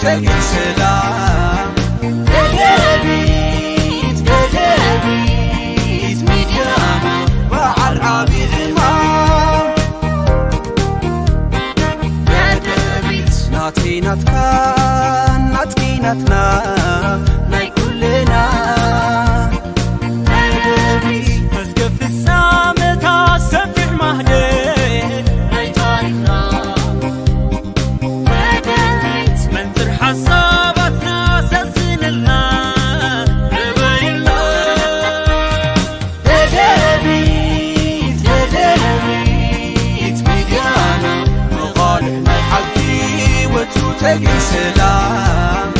تجد سلام ددبيت ميديانا مع العبيد المام ددبيت ناتي ناتكان ناتكي ناتنا ناي كلنا ددبيت مزقف السامة سفح مهدي ناي تاريخنا ددبيت منتر حساباتنا سلسلنا تجي سلام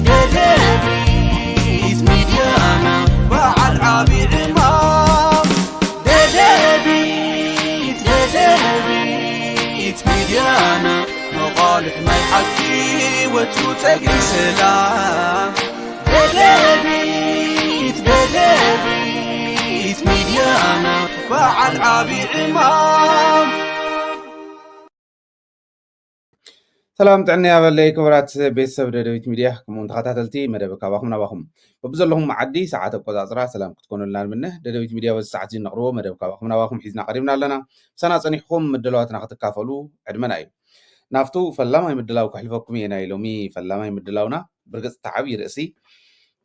ددبيت ميديانا مع العبيد المام ددبيت ميديانا مغالح ما يحكي وتو تجي سلام ددبيت ميديانا مع العبيد المام سلام تعني يا بلي كبرات بيتسب ددبيت ميديا كمون تخاتلتي مدبك باخم نباخم وبزلهم معدي ساعات بقزازرا سلام كتكونوا لنا منه ددبيت ميديا والساعات نقرو مدبك باخم نباخم حيزنا قريبنا لنا سنه صنيحكم مدلواتنا كتكافلوا عدمنا اي نافتو فلما يمدلاو كحلفكم ينا يلومي فلما يمدلاونا برقص تعبي رئسي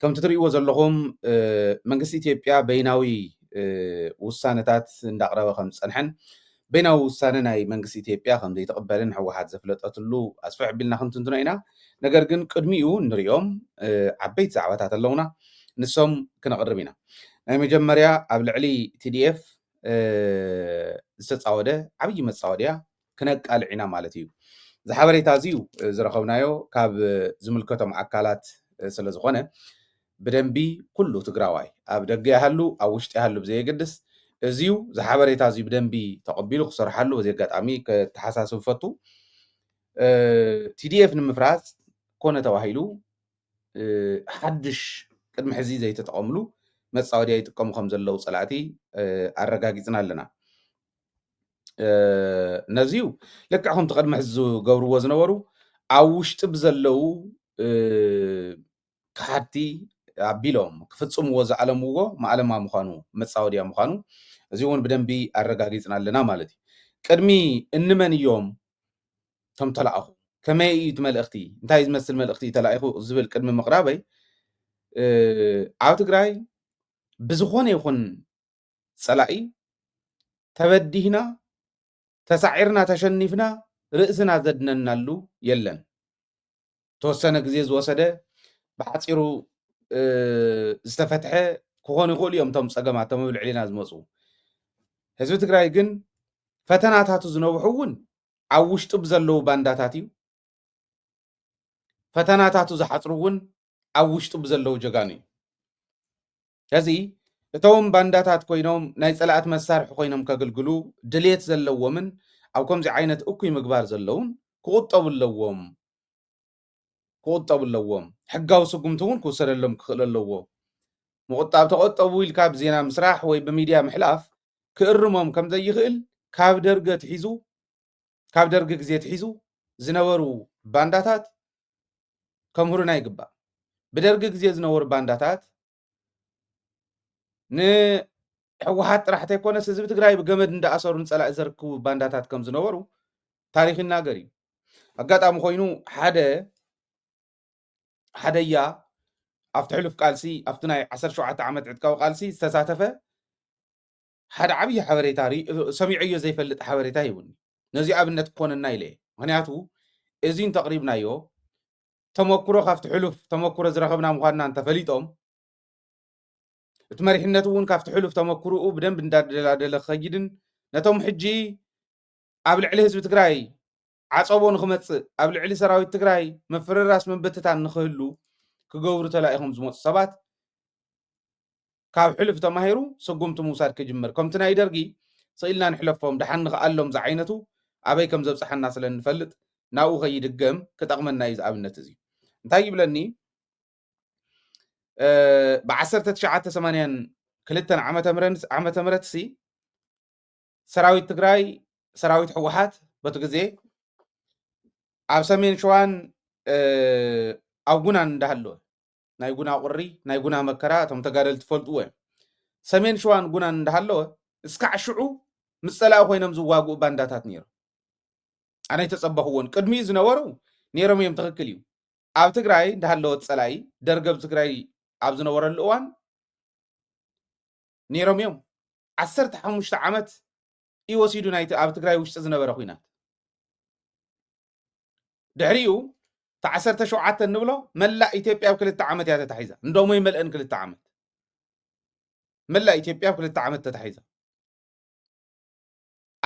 كم تتريقوا زلهم منقسي إثيوبيا بيناوي وسانتات ندقربا خمس صنحن بيناو وسانه ناي منقسي إثيوبيا خم دي تقبلن حوحات زفلطاتلو اسفع بيلنا خنتنتنا إنا ነገር ግን ቅድሚኡ ንሪኦም ዓበይቲ ዛዕባታት ኣለውና ንሶም ክነቕርብ ኢና ናይ መጀመርያ ኣብ ልዕሊ TDF ዝተፃወደ ዓብይ መፃወድያ ክነቃልዕ ኢና ማለት እዩ ዝሓበሬታ እዚዩ ዝረኸብናዮ ካብ ዝምልከቶም ኣካላት ስለ ዝኾነ ብደንቢ ኩሉ ትግራዋይ ኣብ ደገ ያሃሉ ኣብ ውሽጢ ያሃሉ ብዘየገድስ እዚዩ ዝሓበሬታ እዚዩ ብደንቢ ተቐቢሉ ክሰርሓሉ በዚ ኣጋጣሚ ከተሓሳስብ ፈቱ TDF ንምፍራስ ኮነ ተባሂሉ ሓድሽ ቅድሚ ሕዚ ዘይተጠቐምሉ መፃወድያ ይጥቀሙ ከም ዘለው ፀላእቲ ኣረጋጊፅና ኣለና ነዚዩ ልክዕ ከምቲ ቅድሚ ሕዚ ዝገብርዎ ዝነበሩ ኣብ ውሽጢ ብዘለው ካሓቲ ኣቢሎም ክፍፅምዎ ዝዓለምዎ ማዕለማ ምዃኑ መፃወድያ ምዃኑ እዚ እውን ብደንቢ ኣረጋጊፅና ኣለና ማለት እዩ ቅድሚ እንመን እዮም ቶም ተላኣኹ ከመይ እዩ እቲ መልእኽቲ እንታይ ዝመስል መልእኽቲ ተላኢኹ ዝብል ቅድሚ ምቕራበይ ኣብ ትግራይ ብዝኾነ ይኹን ፀላኢ ተበዲህና ተሳዒርና ተሸኒፍና ርእስና ዘድነናሉ የለን ተወሰነ ግዜ ዝወሰደ ብሓፂሩ ዝተፈትሐ ክኾኑ ይኽእሉ እዮም ቶም ፀገማት ቶም ኣብ ልዕሊና ዝመፁ ህዝቢ ትግራይ ግን ፈተናታቱ ዝነብሑ እውን ኣብ ውሽጡ ብዘለዉ ባንዳታት እዩ ፈተናታቱ ዝሓፅሩ እውን ኣብ ውሽጡ ብዘለዉ ጀጋኑ እዩ ከዚ እቶም ባንዳታት ኮይኖም ናይ ፀላእት መሳርሒ ኮይኖም ከገልግሉ ድሌት ዘለዎምን ኣብ ከምዚ ዓይነት እኩይ ምግባር ዘለውን ክቁጠቡ ኣለዎም ሕጋዊ ስጉምቲ እውን ክውሰደሎም ክኽእል ኣለዎ ምቁጣብ ተቆጠቡ ኢልካ ብዜና ምስራሕ ወይ ብሚድያ ምሕላፍ ክእርሞም ከም ዘይኽእል ካብ ደርጊ ግዜ ትሒዙ ዝነበሩ ባንዳታት ከምሁሩና ይግባእ ብደርጊ ግዜ ዝነበሩ ባንዳታት ንሕወሓት ጥራሕ እንተይኮነስ ህዝቢ ትግራይ ብገመድ እንዳኣሰሩ ንፀላኢ ዘርክቡ ባንዳታት ከም ዝነበሩ ታሪክ ይናገር እዩ ኣጋጣሚ ኮይኑ ሓደያ ኣብቲ ሕሉፍ ቃልሲ ኣብቲ ናይ 17 ዓመት ዕጥቃዊ ቃልሲ ዝተሳተፈ ሓደ ዓብይ ሓበሬታ ሰሚዑዮ ዘይፈልጥ ሓበሬታ ይውን ነዚ ኣብነት ክኾነና ኢለ ምክንያቱ እዚን ተቕሪብናዮ ተመክሮ ካብቲ ሕሉፍ ተመክሮ ዝረኸብና ምዃንና እንተፈሊጦም እቲ መሪሕነት እውን ካብቲ ሕሉፍ ተመክሮኡ ብደንብ እንዳደላደለ ክኸይድን ነቶም ሕጂ ኣብ ልዕሊ ህዝቢ ትግራይ ዓፀቦ ንክመፅእ ኣብ ልዕሊ ሰራዊት ትግራይ ምፍርራስ ምብትታን ንክህሉ ክገብሩ ተላኢኹም ዝመፁ ሰባት ካብ ሕሉፍ ተማሂሩ ስጉምቲ ምውሳድ ክጅምር ከምቲ ናይ ደርጊ ስኢልና ንሕለፎም ድሓን ንኽኣሎም ዝዓይነቱ ኣበይ ከም ዘብፅሐና ስለ ንፈልጥ ናብኡ ከይድገም ክጠቕመና እዩ ዝኣብነት እዚ እንታይ ይብለኒ ብ1982 ዓመተ ምህረት ሰራዊት ትግራይ ሰራዊት ሕወሓት በቲ ግዜ ኣብ ሰሜን ሸዋን ኣብ ጉናን እንዳሃለወ ናይ ጉና ቁሪ ናይ ጉና መከራ እቶም ተጋደልቲ ትፈልጥዎ እዮም ሰሜን ሸዋን ጉናን እንዳሃለወ እስካዕ ሽዑ ምስ ፀላኢ ኮይኖም ዝዋግኡ ባንዳታት ነይሮም ኣነ የተፀበኽዎን ቅድሚኡ ዝነበሩ ነይሮም እዮም ትኽክል እዩ ኣብ ትግራይ እንዳሃለወት ፀላኢ ደርገብ ትግራይ ኣብ ዝነበረሉ እዋን ነይሮም እዮም 15 ዓመት ይወሲዱ ናይቲ ኣብ ትግራይ ውሽጢ ዝነበረ ኩናት ድሕሪኡ እቲ 17 ንብሎ መላእ ኢትዮጵያ ኣብ 2 ዓመት እያ ተታሒዛ እንደሞ ይመልአን 2 ዓመት መላእ ኢትዮጵያ ኣብ 2 ዓመት ተታሒዛ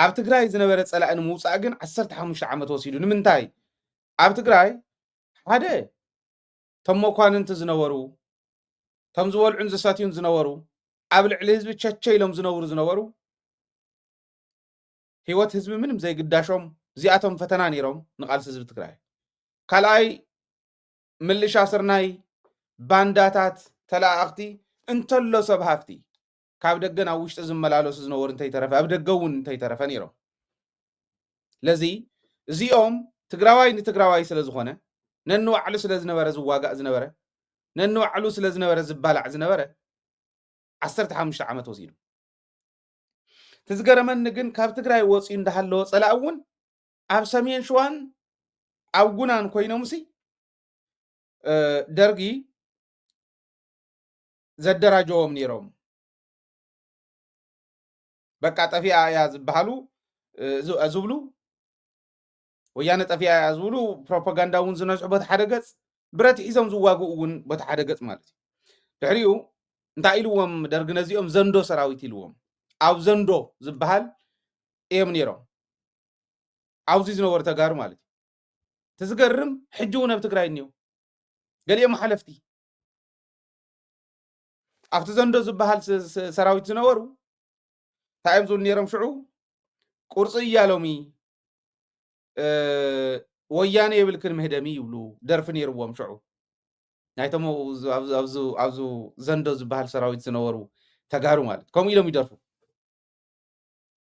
ኣብ ትግራይ ዝነበረ ፀላኢ ንምውፃእ ግን 15 ዓመት ወሲዱ ንምንታይ ኣብ ትግራይ ሓደ ቶም መኳንንቲ ዝነበሩ ቶም ዝበልዑን ዝሰትዩን ዝነበሩ ኣብ ልዕሊ ህዝቢ ቸቸ ኢሎም ዝነበሩ ሂወት ህዝቢ ምንም ዘይግዳሾም እዚኣቶም ፈተና ነይሮም ንቃልሲ ህዝቢ ትግራይ ካልኣይ ምልሻ ስርናይ ባንዳታት ተላኣኽቲ እንተሎ ሰብ ሃፍቲ ካብ ደገ ናብ ውሽጢ ዝመላለሱ ዝነበሩ እንተይተረፈ ኣብ ደገ እውን እንተይተረፈ ነይሮም ለዚ እዚኦም ትግራዋይ ንትግራዋይ ስለ ዝኾነ ነንባዕሉ ስለ ዝነበረ ዝዋጋእ ዝነበረ ነንባዕሉ ስለ ዝነበረ ዝባላዕ ዝነበረ 15 ዓመት ወሲዱ ትዝገረመኒ ግን ካብ ትግራይ ወፂኡ እንዳሃለወ ፀላእ እውን ኣብ ሰሜን ሸዋን ኣብ ጉናን ኮይኖምሲ ደርጊ ዘደራጀዎም ነይሮም በቃ ጠፊኣ እያ ዝበሃሉ ዝብሉ ወያነ ጠፊኣ እያ ዝብሉ ፕሮፓጋንዳ እውን ዝነስሑ በቲ ሓደ ገፅ ብረት ሒዞም ዝዋግኡ እውን በቲ ሓደ ገፅ ማለት እዩ ድሕሪኡ እንታይ ኢልዎም ደርጊ ነዚኦም ዘንዶ ሰራዊት ኢልዎም ኣብ ዘንዶ ዝበሃል እዮም ነይሮም ኣብዚ ዝነበሩ ተጋሩ ማለት እዩ ትዝገርም ሕጂ እውን ኣብ ትግራይ እኒው ገሊኦም ሓለፍቲ ኣብቲ ዘንዶ ዝበሃል ሰራዊት ዝነበሩ እንታይ እዮም ዝብሉ ነይሮም ሽዑ ቁርፂ እያሎሚ ወያነ የብልክን መህደሚ ይብሉ ደርፊ ነይርዎም ሽዑ ናይቶም ኣብዚ ዘንዶ ዝበሃል ሰራዊት ዝነበሩ ተጋሩ ማለት ከምኡ ኢሎም ይደርፉ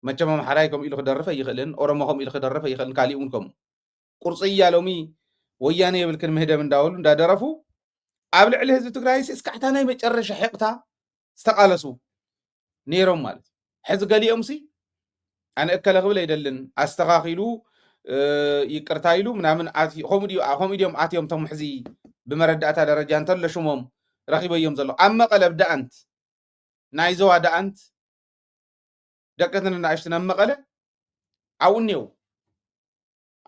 መቸም ኣምሓራይ ከምኡ ኢሉ ክደርፈ ይኽእልን ኦሮሞ ከምኡ ኢሉ ክደርፈ ይኽእልን ካሊእ እውን ከምኡ ቁርፂ እያሎሚ ወያነ የብልክን መህደም እንዳበሉ እንዳደረፉ ኣብ ልዕሊ ህዝቢ ትግራይ እስካዕታ ናይ መጨረሻ ሕቕታ ዝተቃለሱ ነይሮም ማለት ሕዚ ገሊኦም ሲ ኣነ እከለ ክብል ኣይደልን ኣስተኻኺሉ ይቅርታ ኢሉ ምናምን ከምኡ ድዮም ኣትዮም ቶም ሕዚ ብመረዳእታ ደረጃ እንተሎ ሽሞም ረኺበዮም ዘሎ ኣብ መቐለ ዳኣንት ናይ ዞባ ዳኣንት ደቀትን ንኣሽትን ኣብ መቐለ ኣብኡ እኒአው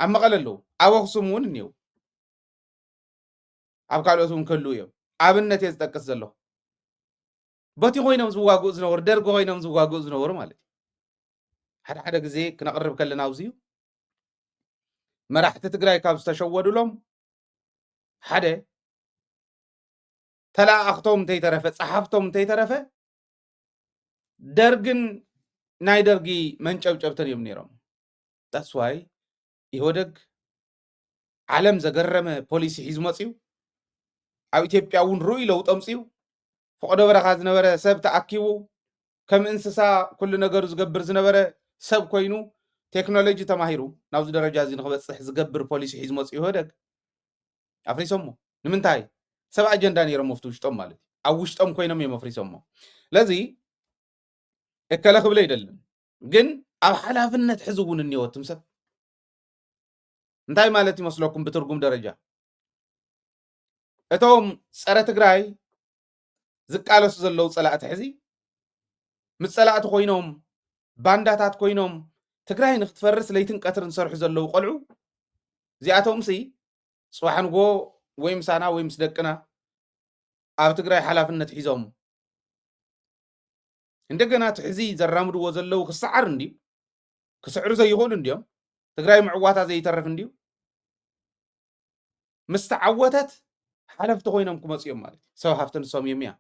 ኣብ መቐለ ኣለዉ ኣብ ኣክሱም እውን እኒአው ኣብ ካልኦት እውን ከልው እዮም ኣብነት እየ ዝጠቅስ ዘለኹ በቲ ኮይኖም ዝዋግኡ ዝነበሩ ደርጊ ኮይኖም ዝዋግኡ ዝነበሩ ማለት እዩ ሓደ ሓደ ግዜ ክነቅርብ ከለና ኣብዝዩ መራሕቲ ትግራይ ካብ ዝተሸወዱሎም ሓደ ተላኣኽቶም እንተይተረፈ ፀሓፍቶም እንተይተረፈ ደርግን ናይ ደርጊ መንጨብጨብተን እዮም ነይሮም ዳስዋይ ኢህወደግ ዓለም ዘገረመ ፖሊሲ ሒዙ መፅዩ ኣብ ኢትዮጵያ እውን ርኡይ ለውጢ ኣምፅዩ ፍቅዶ በረኻ ዝነበረ ሰብ ተኣኪቡ ከም እንስሳ ኩሉ ነገሩ ዝገብር ዝነበረ ሰብ ኮይኑ ቴክኖሎጂ ተማሂሩ ናብዚ ደረጃ እዚ ንክበፅሕ ዝገብር ፖሊሲ ሒዙ መፅዩ ኢህወደግ ኣፍሪሶሞ ንምንታይ ሰብ ኣጀንዳ ነይሮም ኣብቲ ውሽጦም ማለት እዩ ኣብ ውሽጦም ኮይኖም እዮም ኣፍሪሶሞ ለዚ እከለ ክብል ኣይደልን ግን ኣብ ሓላፍነት ሕዚ እውን እኒወትም ሰብ እንታይ ማለት ይመስለኩም ብትርጉም ደረጃ እቶም ፀረ ትግራይ ዝቃለሱ ዘለው ፀላእቲ ሕዚ ምስ ፀላእቲ ኮይኖም ባንዳታት ኮይኖም ትግራይ ንክትፈርስ ለይትን ቀትርን ዝሰርሑ ዘለው ቆልዑ እዚኣቶም ሲ ፅባሕ ወይ ምሳና ወይ ምስ ደቅና ኣብ ትግራይ ሓላፍነት ሒዞም እንደገና እቲ ሕዚ ዘራምድዎ ዘለው ክሰዓር እንድዩ ክስዕሩ ዘይኽእሉ እንድዮም ትግራይ ምዕዋታ ዘይተርፍ እንድዩ ምስ ተዓወተት ሓለፍቲ ኮይኖም ክመፁ እዮም ማለት እዩ ሰብ ሃፍቲ ንሶም እዮም እያ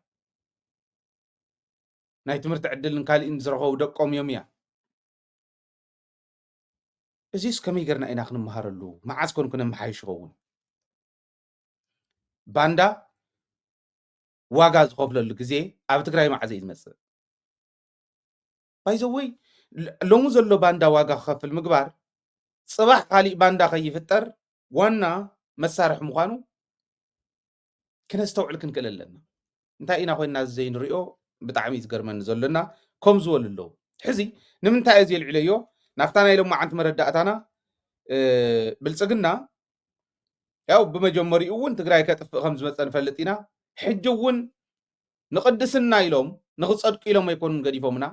ናይ ትምህርቲ ዕድልን ካልእን ዝረኸቡ ደቆም እዮም እያ እዚስ ከመይ ጌርና ኢና ክንመሃረሉ መዓዝ ኮን ክነመሓይሽ ይኸውን ባንዳ ዋጋ ዝኸፍለሉ ግዜ ኣብ ትግራይ መዓዝ እዩ ዝመፅእ ባይዘወይ ሎሙ ዘሎ ባንዳ ዋጋ ክኸፍል ምግባር ፅባሕ ካሊእ ባንዳ ከይፍጠር ዋና መሳርሒ ምዃኑ ክነስተውዕል ክንክእል ኣለና እንታይ ኢና ኮይንና ዘይንሪኦ ብጣዕሚ ዝገርመኒ ዘሎና ከም ዝበሉ ኣለዉ ሕዚ ንምንታይ እዩ ዘልዕለዮ ናፍታ ናይ ሎማዓንቲ መረዳእታና ብልፅግና ያው ብመጀመሪኡ እውን ትግራይ ከጥፍእ ከም ዝመፀ ንፈልጥ ኢና ሕጂ እውን ንቅድስና ኢሎም ንክፀድቁ ኢሎም ኣይኮኑን ገዲፎምና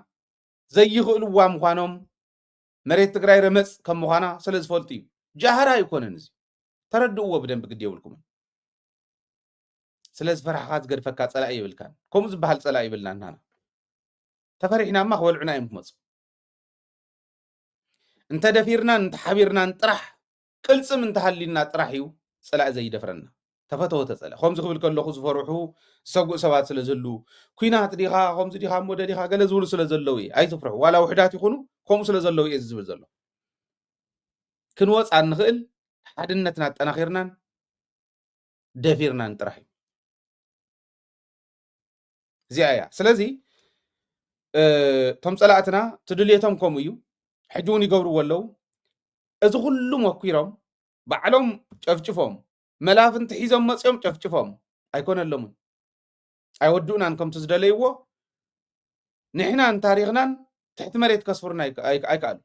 ዘይኽእልዋ ምዃኖም መሬት ትግራይ ረመፅ ከም ምዃና ስለ ዝፈልጡ እዩ ጃህራ ኣይኮነን እዚ ተረድእዎ ብደንብ ግድ የብልኩም ስለ ዝፈራሕካ ዝገድፈካ ፀላእ ይብልካን ከምኡ ዝበሃል ፀላእ ይብልና ንሃና ተፈሪሕናማ ክበልዑና እዮም ክመፁ እንተደፊርናን እንተሓቢርናን ጥራሕ ቅልፅም እንተሃሊልና ጥራሕ እዩ ፀላእ ዘይደፍረና ተፈተወ ተፀላእ ከምዚ ክብል ከለኹ ዝፈርሑ ዝሰጉእ ሰባት ስለ ዘሉ ኩናት ዲኻ ከምዚ ዲኻ ሞደ ዲኻ ገለ ዝብሉ ስለ ዘለው እየ ኣይትፍርሑ ዋላ ውሕዳት ይኹኑ ከምኡ ስለ ዘለው እየ ዝብል ዘሎ ክንወፃ ንኽእል ሓድነትና ኣጠናኺርናን ደፊርናን ጥራሕ እዩ እዚኣ እያ ስለዚ እቶም ፀላእትና ትድልየቶም ከምኡ እዩ ሕጂ እውን ይገብርዎ ኣለው እዚ ኩሉ መኪሮም ባዕሎም ጨፍጭፎም መላፍንቲ ሒዞም መፅኦም ጨፍጭፎም ኣይኮነሎምን ኣይወድኡናን ከምቲ ዝደለይዎ ንሕናን ታሪክናን ትሕቲ መሬት ከስፍሩና ኣይከኣሉ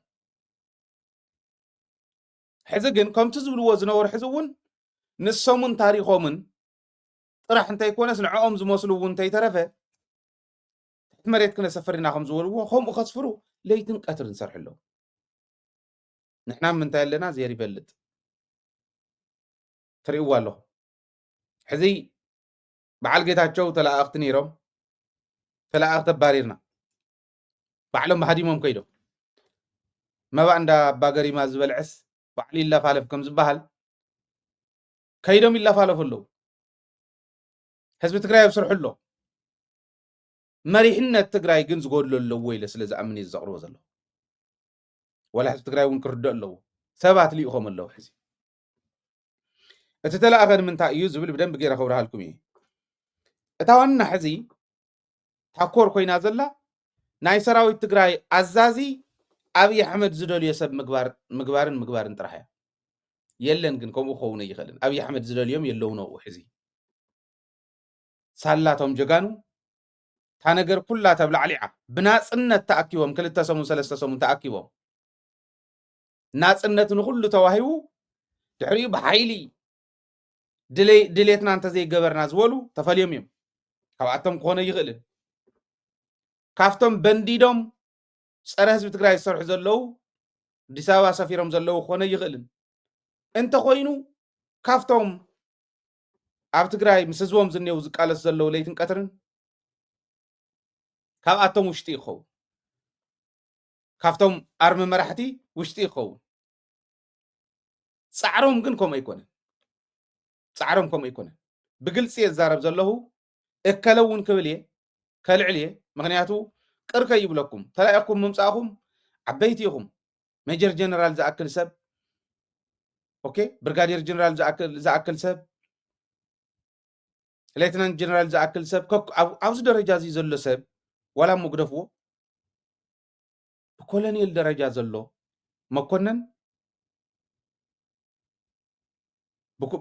ሕዚ ግን ከምቲ ዝብልዎ ዝነበሩ ሕዚ እውን ንሶምን ታሪኮምን ጥራሕ እንተይኮነስ ንዕኦም ዝመስሉ እውን እንተይተረፈ ትሕቲ መሬት ክነሰፍር ኢና ከም ዝበልዎ ከምኡ ከስፍሩ ለይትን ቀትርን ዝሰርሑ ኣለዉ ንሕና ምንታይ ኣለና ዜር ይፈልጥ ትርእይዎ ኣለኹም ሕዚ በዓል ጌታቸው ተላእኽቲ ነይሮም ተላእኽቲ ኣባሪርና ባዕሎም ሃዲሞም ከይዶም መባእ እንዳ ኣባ ገሪማ ዝበልዕስ ባዕሉ ይላፋለፍ ከም ዝበሃል ከይዶም ይላፋለፉ ኣለዉ ህዝቢ ትግራይ ኣብስርሑ ኣሎ መሪሕነት ትግራይ ግን ዝጎድሎ ኣለዎ ኢለ ስለ ዝኣምን እዩ ዘቕርቦ ዘሎ ወላ ህዝቢ ትግራይ እውን ክርድእ ኣለዎ ሰባት ልኢኾም ኣለዉ ሕዚ እቲ ተላእኸ ንምንታይ እዩ ዝብል ብደንቢ ገይረ ክብርሃልኩም እየ እታ ዋና ሕዚ ታኮር ኮይና ዘላ ናይ ሰራዊት ትግራይ ኣዛዚ ኣብይ ኣሕመድ ዝደልዮ ሰብ ምግባርን ጥራሕ እያ የለን ግን ከምኡ ክኸውን ኣይኽእልን ኣብይ ኣሕመድ ዝደልዮም የለውኖ ሕዚ ሳላቶም ጀጋኑ እታ ነገር ኩላ ተብላዕሊዓ ብናፅነት ተኣኪቦም 2 ሰሙን 3 ሰሙን ተኣኪቦም ናፅነት ንኩሉ ተዋሂቡ ድሕሪኡ ብሓይሊ ድሌትና እንተዘይገበርና ዝበሉ ተፈልዮም እዮም ካብኣቶም ክኾነ ይኽእልን ካፍቶም በንዲዶም ፀረ ህዝቢ ትግራይ ዝሰርሑ ዘለው ኣዲስ ኣበባ ሰፊሮም ዘለው ክኾነ ይኽእልን እንተኮይኑ ካፍቶም ኣብ ትግራይ ምስ ህዝቦም ዝኔው ዝቃለሱ ዘለው ለይትን ቀትርን ካብኣቶም ውሽጢ ይኸውን ካፍቶም ኣርሚ መራሕቲ ውሽጢ ይኸውን ፃዕሮም ግን ከምኡ ኣይኮነን ብግልፂ የዛረብ ዘለኹ እከለውን ክብል እየ ከልዕል እየ ምክንያቱ ቅርከ ይብለኩም ተላኢኹም ምምፃእኹም ዓበይቲ ኢኹም ሜጀር ጀነራል ዝኣክል ሰብ ኦኬ ብርጋዴር ጀነራል ዝኣክል ሰብ ሌትናንት ጀነራል ዝኣክል ሰብ ኣብዚ ደረጃ እዚ ዘሎ ሰብ ዋላ መጉደፍዎ ብኮሎኔል ደረጃ ዘሎ መኮነን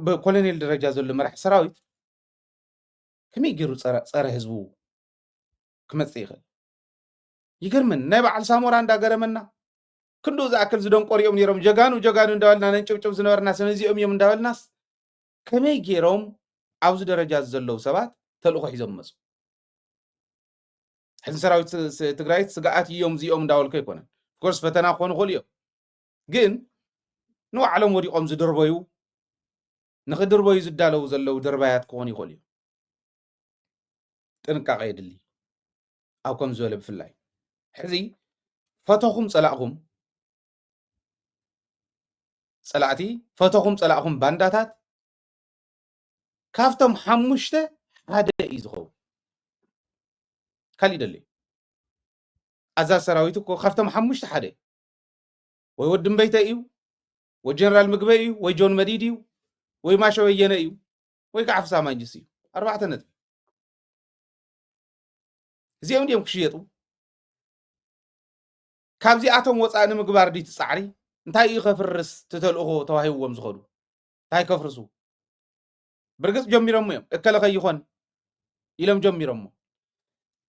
ብኮሎኔል ደረጃ ዘሎ መራሒ ሰራዊት ከመይ ገይሩ ፀረ ህዝቡ ክመፅእ ይኽእል ይገርምን ናይ በዓል ሳሞራ እንዳገረመና ክንዱ ዝኣክል ዝደንቆር እዮም ነይሮም ጀጋኑ እንዳበልና ነንጭብጭብ ዝነበርና ሰነዚኦም እዮም እንዳበልናስ ከመይ ገይሮም ኣብዚ ደረጃ ዘለው ሰባት ተልእኮ ሒዞም መፁ ሕዚ ሰራዊት ትግራይ ስጋኣት እዮም እዚኦም እንዳበልኮ ኣይኮነን ኮርስ ፈተና ክኾኑ ይኽእሉ እዮም ግን ንባዕሎም ወዲቆም ዝድርበዩ ንክድርበዩ ዝዳለው ዘለው ድርባያት ክኾኑ ይኽእሉ እዮም ጥንቃቐ የድሊ ኣብ ከም ዝበለ ብፍላይ ሕዚ ፈተኹም ፀላእቲ ፈተኹም ፀላእኹም ባንዳታት ካብቶም 5 ሓደ እዩ ዝኸውን ካሊእ ደሊ ኣዛዝ ሰራዊት እኮ ካብቶም 5 ሓደ ወይ ወዲ እምበይተ እዩ ወይ ጀነራል ምግበ እዩ ወይ ጆን መዲድ እዩ ወይ ማሾ በየነ እዩ ወይ ከዓ ፍሳ ማንጅስ እዩ 4 ነጥቢ እዚኦም ድዮም ክሽየጡ ካብዚኣቶም ወፃኢ ንምግባር ዲ ትፃዕሪ እንታይ እዩ ከፍርስ ትተልእኾ ተዋሂብዎም ዝኸዱ እንታይ ከፍርሱ ብርግፅ ጀሚሮም እዮም እከለ ከይኾን ኢሎም ጀሚሮሞ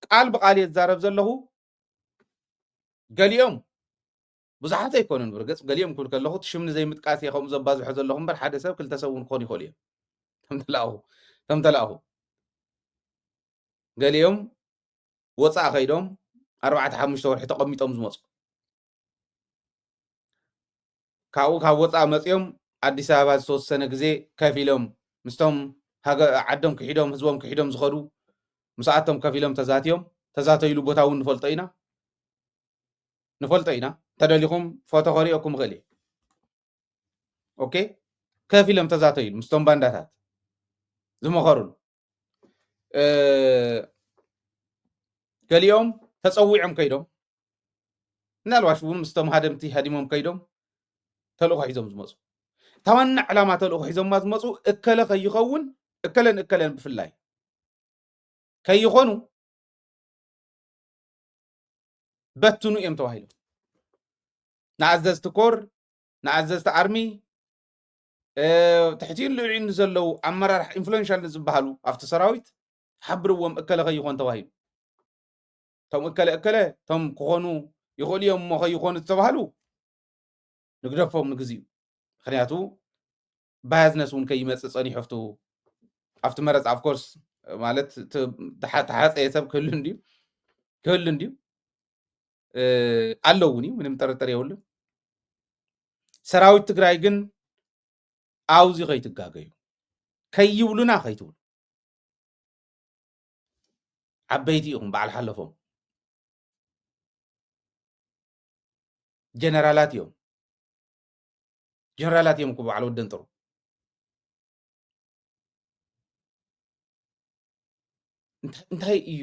ቃል ብቃል እየ ዝዛረብ ዘለኹ ገሊኦም ብዙሓት ኣይኮኑን ብርግፅ ገሊኦም ክብል ከለኹ እቲ ሽምኒ ዘይምጥቃስ እየ ከምኡ ዘባዝሖ ዘለኹ እምበር ሓደ ሰብ ክልተ ሰብ እውን ክኾኑ ይኽእሉ እዮም ከም ተለኣኹ ገሊኦም ወፃእ ከይዶም 4-5 ወርሒ ተቐሚጦም ዝመፁ ካብኡ ካብ ወፃእ መፂኦም ኣዲስ ኣበባ ዝተወሰነ ግዜ ከፍ ኢሎም ምስቶም ዓዶም ክሒዶም ህዝቦም ክሒዶም ዝኸዱ ምስኣቶም ከፍ ኢሎም ተዛተይሉ ቦታ እውን ንፈልጦ ኢና ተደሊኹም ፎቶ ከሪኦኩም ክእል እየ ኦኬ ከፍ ኢሎም ተዛተይሉ ምስቶም ባንዳታት ዝመኸሩሉ ገሊኦም ተፀዊዖም ከይዶም ምናልባሽ እውን ምስቶም ሃደምቲ ሃዲሞም ከይዶም ተልእኮ ሒዞም ዝመፁ እታ ዋና ዕላማ ተልእኮ ሒዞምማ ዝመፁ እከለ ከይኸውን እከለን ብፍላይ ከይኾኑ በትኑ እዮም ተባሂሎም ንኣዘዝቲ ኮር ንኣዘዝቲ ኣርሚ ትሕቲኡን ልዕሊኡን ዘለው ኣመራርሓ ኢንፍሉዌንሻል ዝበሃሉ ኣብቲ ሰራዊት ሓብርዎም እከለ ከይኾን ተባሂሉ እቶም እከለ እቶም ክኾኑ ይኽእሉ እዮም እሞ ከይኾኑ ዝተባሃሉ ንግደፎም ንግዚኡ ምክንያቱ ባያዝነስ እውን ከይመፅእ ፀኒሖፍቱ ኣብቲ መረፅ ኣፍኮርስ ማለት ተሓፀየ ሰብ ክህሉ እንድዩ ኣለው እውን እዩ ምንም ጠርጠር የብሉን ሰራዊት ትግራይ ግን ኣውዚ ከይትጋገዩ ከይብሉና ከይትብሉ ዓበይቲ ኢኹም በዓል ሓለፎም ጀነራላት እዮም እኮ በዓል ወደን ጥሩ እንታይ እዩ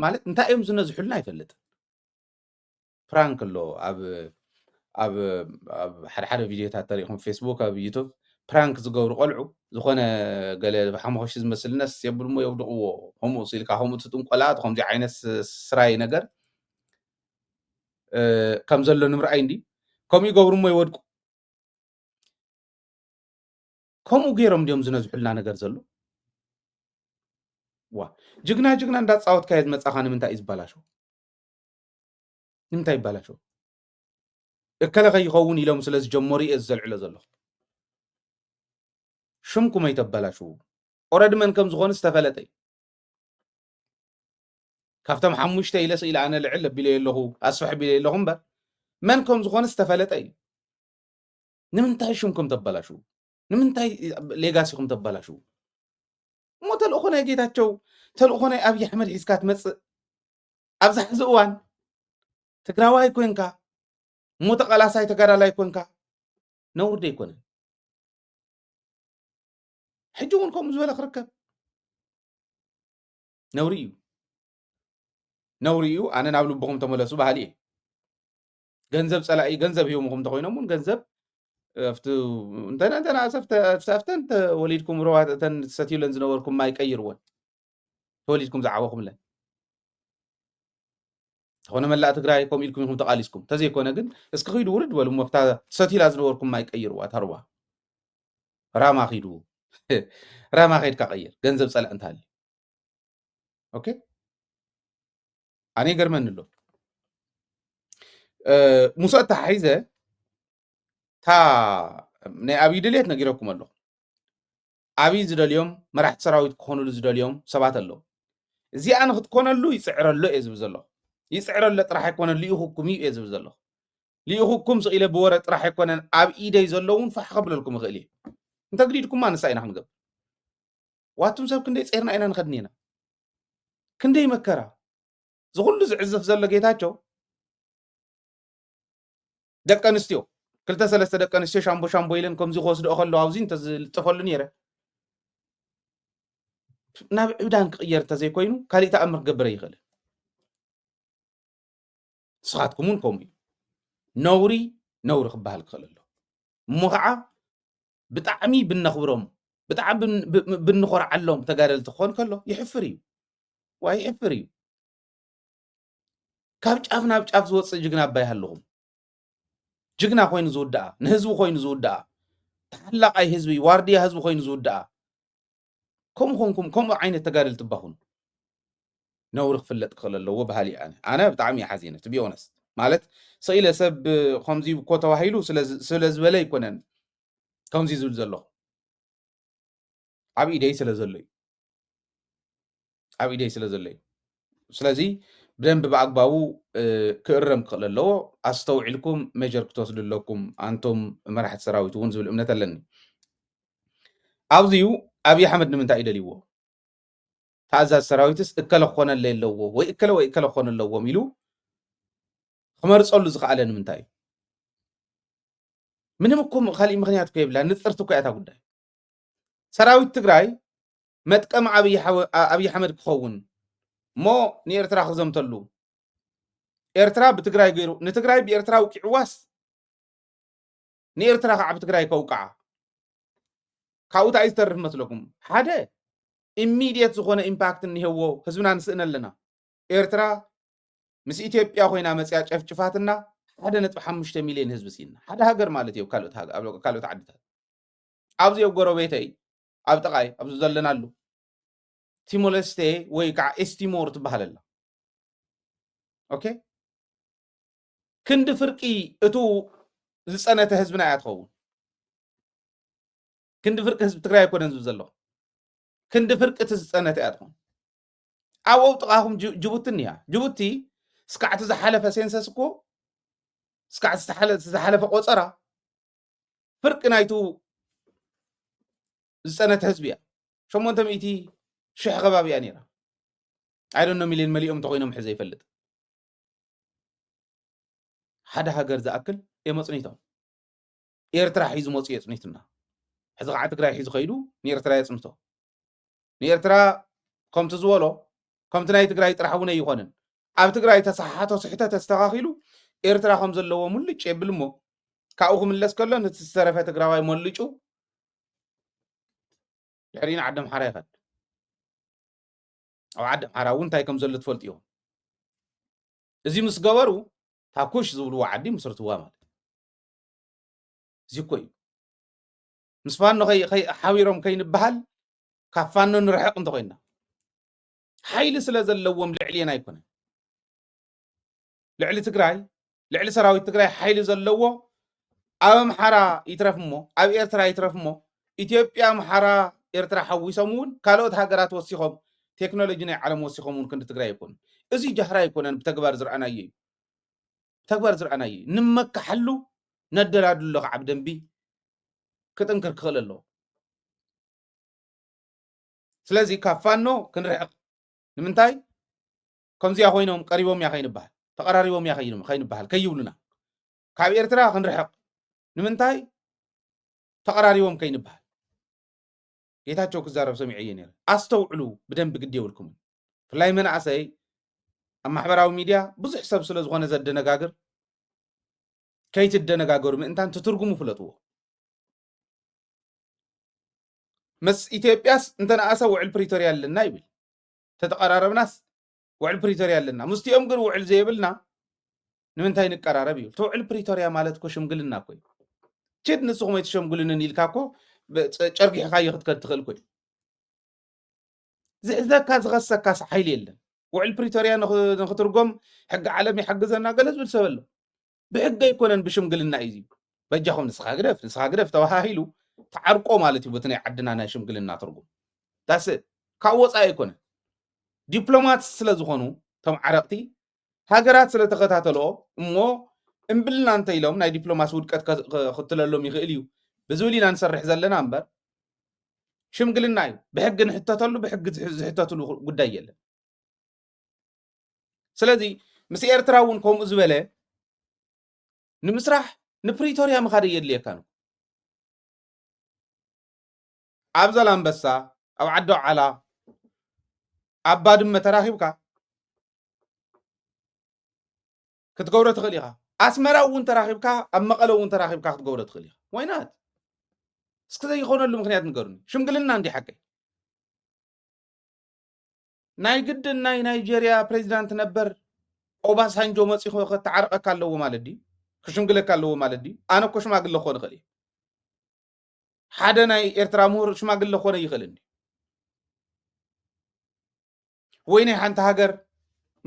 ማለት እንታይ እዮም ዝነዝሑልና ኣይፈልጥን ፍራንክ ኣሎ ኣብ ሓደ ቪድዮታት ተሪኢኹም ፌስቡክ ኣብ ዩቱብ ፕራንክ ዝገብሩ ቆልዑ ዝኾነ ገለ ሓመኮሽ ዝመስል ነስ የብልሞ የውድቕዎ ከምኡ ሲልካ ከምኡ ትጥንቆላት ከምዚ ዓይነት ስራይ ነገር ከም ዘሎ ንምርኣይ እንዲ ከምኡ ይገብሩሞ ይወድቁ ከምኡ ገይሮም ድዮም ዝነዝሑልና ነገር ዘሎ ዋ ጅግና እንዳፃወትካየ ዝመፃኻ ንምንታይ እዩ ዝባላሸው ንምንታይ ይባላሸው እከለ ከይኸውን ኢሎም ስለ ዝጀመሩ እየ ዝዘልዕሎ ዘለኹ ሽምኩም ኣይተበላሽው ኦረዲ መን ከም ዝኾነ ዝተፈለጠ እዩ ካብቶም 5 ኢለ ስኢለ ኣነ ልዕል ኣቢለ ኣለኹ ኣስፋሕ ኣቢለ ኣለኹ እምበር መን ከም ዝኾነ ዝተፈለጠ እዩ ንምንታይ ሽምኩም ተበላሽው ንምንታይ ሌጋሲኩም ተበላሽው እሞ ተልእኮ ናይ ጌታቸው ተልእኮ ናይ ኣብይ ኣሕመድ ሒዝካ ትመፅእ ኣብዛ ሕዚ እዋን ትግራዋይ ኮንካ እሞ ተቐላሳይ ተጋዳላይ ኮንካ ነውር ዶ ኣይኮነን ሕጂ እውን ከምኡ ዝበለ ክርከብ ነውሪ እዩ ኣነ ናብ ልብኹም ተመለሱ ባህሊ እየ ገንዘብ ፀላኢ ገንዘብ ሂቦምኩም ተኮይኖም እውን ገንዘብ እንተና ኣፍተን ተወሊድኩም ሩባተን ሰትዩለን ዝነበርኩም ማይ ቀይርዎን ተወሊድኩም ዝዓበኹምለን ዝኾነ መላእ ትግራይ ከምኡ ኢልኩም ኢኹም ተቃሊስኩም ተዘይኮነ ግን እስኪ ኺዱ ውርድ በሉ ሞፍታ ሰትዩላ ዝነበርኩም ማይ ቀይርዋ ተርዋ ራማ ኸይድካ ቀይር ገንዘብ ፀላእ እንተሃልዩ ኦኬ ኣነ ይገርመኒ ኣሎ ሙሰት ተሓሒዘ እታ ናይ ኣብይ ድሌት ነጊረኩም ኣለኹ ኣብይ ዝደልዮም መራሕቲ ሰራዊት ክኾኑሉ ዝደልዮም ሰባት ኣለዉ እዚኣ ንክትኮነሉ ይፅዕረሎ እየ ዝብል ዘለኹ ይፅዕረሎ ጥራሕ ኣይኮነን ልኢኹኩም እዩ እየ ዝብል ዘለኹ ልኢኹኩም ስኢለ ብወረቅ ጥራሕ ኣይኮነን ኣብ ኢደይ ዘለውን ፋሕ ከብለልኩም ይኽእል እየ እንተግዲድኩማ ንሳ ኢና ክንገብር ዋቱም ሰብ ክንደይ ፀርና ኢና ንኸድኒ ኢና ክንደይ መከራ ዝኩሉ ዝዕዘፍ ዘሎ ጌታቸው ደቂ ኣንስትዮ 2-3 ደቂ ኣንስትዮ ሻምቦ ኢለን ከምዚ ክወስድኦ ከለዉ ኣብዚ እንተዝልጥፈሉ ነይረ ናብ ዕብዳን ክቅየር እንተዘይኮይኑ ካሊእ ተኣምር ክገብር ኣይኽእልን ንስኻትኩም እውን ከምኡ እዩ ነውሪ ክበሃል ክኽእል ኣሎ እሞ ከዓ ብጣዕሚ ብነኽብሮም ብጣዕሚ ብንኮርዓሎም ተጋደልቲ ክኾን ከሎ ይሕፍር እዩ ካብ ጫፍ ናብ ጫፍ ዝወፅእ ጅግና ኣባይ ኣለኹም ጅግና ኮይኑ ዝውድኣ ንህዝቡ ኮይኑ ዝውድኣ ተሓላቃይ ህዝቢ ዋርድያ ህዝቢ ኮይኑ ዝውድኣ ከምኡ ዓይነት ተጋድል ትባኹን ነውሪ ክፍለጥ ክኽእል ኣለዎ ባህሊ ኣነ ብጣዕሚ እየ ሓዚነ ቱ ቢ ኦነስት ማለት ሰኢለ ሰብ ከምዚ እኮ ተባሂሉ ስለ ዝበለ ይኮነን ከምዚ ዝብል ዘለኹ ኣብ ኢደይ ስለ ዘሎ እዩ ኣብ ኢደይ ስለ ዘሎ እዩ ስለዚ ብደንቢ ብኣግባቡ ክእረም ክኽእል ኣለዎ ኣስተውዒልኩም ሜጀር ክትወስዱ ኣለኩም ኣንቶም መራሕቲ ሰራዊት እውን ዝብል እምነት ኣለኒ ኣብዚዩ ኣብይ ኣሕመድ ንምንታይ ይደልይዎ ተኣዛዝ ሰራዊትስ እከለ ክኾነለ ኣለዎ ወይ እከለ ክኾነ ኣለዎም ኢሉ ክመርፀሉ ዝኽኣለ ንምንታይ እዩ ምንም እኮ ካሊእ ምክንያት እኮ የብላ ንፅርቲ እኮ እያ እታ ጉዳይ ሰራዊት ትግራይ መጥቀሚ ኣብይ ኣሕመድ ክኸውን እሞ ንኤርትራ ክዘምተሉ ኤርትራ ብትግራይ ገይሩ ንትግራይ ብኤርትራ ውቂዕዋስ ንኤርትራ ከዓ ብትግራይ ከውቃዓ ካብኡ እንታይ እዩ ዝተርፍ መስለኩም ሓደ ኢሚድየት ዝኾነ ኢምፓክት እኒሄዎ ህዝብና ንስእን ኣለና ኤርትራ ምስ ኢትዮጵያ ኮይና መፅያ ጨፍጭፋትና 1.5 ሚልዮን ህዝቢ ሲና ሓደ ሃገር ማለት እዩ ካልኦት ዓድታት ኣብዚ ኣብ ጎረቤተይ ኣብ ጥቃይ ኣብዚ ዘለናሉ ቲሞለስቴ ወይ ከዓ ኤስቲሞር ትበሃል ኣላ ኦኬ ክንዲ ፍርቂ እቱ ዝፀነተ ህዝብና እያ ትኸውን ክንዲ ፍርቂ ህዝቢ ትግራይ ኣይኮነን ዝብል ዘሎ ክንዲ ፍርቂ እቲ ዝፀነተ እያ ትኸውን ኣብኡ ጥቃኹም ጅቡቲ እኒኣ ጅቡቲ ስካዕቲ ዝሓለፈ ሴንሰስ እኮ ስካዕቲ ዝሓለፈ ቆፀራ ፍርቂ ናይቱ ዝፀነተ ህዝቢ እያ 800,000 ከባቢ እያ ነይራ ኣይዶኖ ሚልዮን መሊኦም እንተኮይኖም ሕዘ ይፈልጥ ሓደ ሃገር ዝኣክል የመፅኒቶም ኤርትራ ሒዙ መፅኡ የፅኒትና ሕዚ ከዓ ትግራይ ሒዙ ከይዱ ንኤርትራ የፅንቶ ንኤርትራ ከምቲ ዝበሎ ከምቲ ናይ ትግራይ ጥራሕ እውን ኣይኮነን ኣብ ትግራይ ተሰሓሓቶ ስሕተት ተስተኻኺሉ ኤርትራ ከም ዘለዎ ሙልጭ የብል እሞ ካብኡ ክምለስ ከሎ ነቲ ዝተረፈ ትግራዋይ መልጩ ድሕሪና ዓዲ ኣምሓራ ይኸድ ኣብ ዓዲ ኣምሓራ እውን እንታይ ከም ዘሎ ትፈልጥ እዮም እዚ ምስ ገበሩ ታኩሽ ዝብልዎ ዓዲ ምስርትዋ ማለት እዚ እኮ እዩ ምስ ፋኖ ሓቢሮም ከይንበሃል ካብ ፋኖ ንርሕቕ እንተኮይንና ሓይሊ ስለ ዘለዎም ልዕልየና ኣይኮነን ልዕሊ ትግራይ ልዕሊ ሰራዊት ትግራይ ሓይሊ ዘለዎ ኣብ ኣምሓራ ይትረፍ እሞ ኣብ ኤርትራ ይትረፍ እሞ ኢትዮጵያ ኣምሓራ ኤርትራ ሓዊሶም እውን ካልኦት ሃገራት ወሲኾም ቴክኖሎጂ ናይ ዓለም ወሲኾም እውን ክንዲ ትግራይ ኣይኮኑን እዚ ጃህራ ኣይኮነን ብተግባር ዝረኣናዮ እዩ ተግባር ዝረኣናዮ እዩ ንመካሓሉ ነደላድሎ ከዓ ብደንቢ ክጥንክር ክኽእል ኣለዎ ስለዚ ካብ ፋኖ ክንርሕቕ ንምንታይ ከምዚያ ኮይኖም ቀሪቦም እያ ከይንበሃል ተቀራሪቦም እያ ከይንበሃል ከይብሉና ካብ ኤርትራ ክንርሕቕ ንምንታይ ተቀራሪቦም ከይንበሃል ጌታቸው ክዛረብ ሰሚዐ እየ ነይረ ኣስተውዕሉ ብደንቢ ግድ የብልኩም ብፍላይ መናእሰይ ኣብ ማሕበራዊ ሚድያ ብዙሕ ሰብ ስለ ዝኾነ ዘደነጋግር ከይትደነጋገሩ ምእንታን ትትርጉሙ ፍለጥዎ ምስ ኢትዮጵያስ እንተነኣሰ ውዕል ፕሪቶሪያ ኣለና ይብል ተተቀራረብናስ ውዕል ፕሪቶሪያ ኣለና ምስቲኦም ግን ውዕል ዘይብልና ንምንታይ ንቀራረብ እዩ ትውዕል ፕሪቶሪያ ማለት እኮ ሽምግልና እኮ እዩ ችድ ንስኹም ኣይትሸምግሉንን ኢልካ እኮ ጨርጊሕካዮ ክትከድ ትኽእል ኮይ ዝሕዘካ ዝኸሰካስ ሓይሊ የለን ውዕል ፕሪቶሪያ ንክትርጎም ሕጊ ዓለም ይሓግዘና ገለ ዝብል ሰብ ኣሎ ብሕጊ ኣይኮነን ብሽምግልና እዩ በጃኹም ንስኻ ግደፍ ተባሂሉ ተዓርቆ ማለት እዩ በቲ ናይ ዓድና ናይ ሽምግልና ትርጉም ዳስ ካብ ወፃኢ ኣይኮነን ዲፕሎማት ስለ ዝኾኑ ቶም ዓረቕቲ ሃገራት ስለ ተኸታተልኦ እሞ እምብልና እንተኢሎም ናይ ዲፕሎማሲ ውድቀት ክትለሎም ይኽእል እዩ ብዝብል ኢና ንሰርሕ ዘለና እምበር ሽምግልና እዩ ብሕጊ ንሕተተሉ ብሕጊ ዝሕተትሉ ጉዳይ የለን ስለዚ ምስ ኤርትራ እውን ከምኡ ዝበለ ንምስራሕ ንፕሪቶሪያ ምኻድ የድልየካ ነው ኣብ ዛላንበሳ ኣብ ዓዲ ዋዕላ ኣብ ባድመ ተራኺብካ ክትገብሮ ትኽእል ኢኻ ኣስመራ እውን ተራኺብካ ኣብ መቐለ እውን ተራኺብካ ክትገብሮ ትኽእል ኢኻ ዋይናት እስኪ ዘይኮነሉ ምክንያት ንገሩኒ ሽምግልና እንዲ ሓቀይ ናይ ግድን ናይ ናይጀርያ ፕሬዚዳንት ነበር ኦባሳንጆ መፂኹ ከተዓርቀካ ኣለዎ ማለት ድዩ ክሽምግለካ ኣለዎ ማለት ድዩ ኣነ እኮ ሽማግለ ክኾን ይኽእል እየ ሓደ ናይ ኤርትራ ምሁር ሽማግለ ክኾነ ይኽእል ወይ ናይ ሓንቲ ሃገር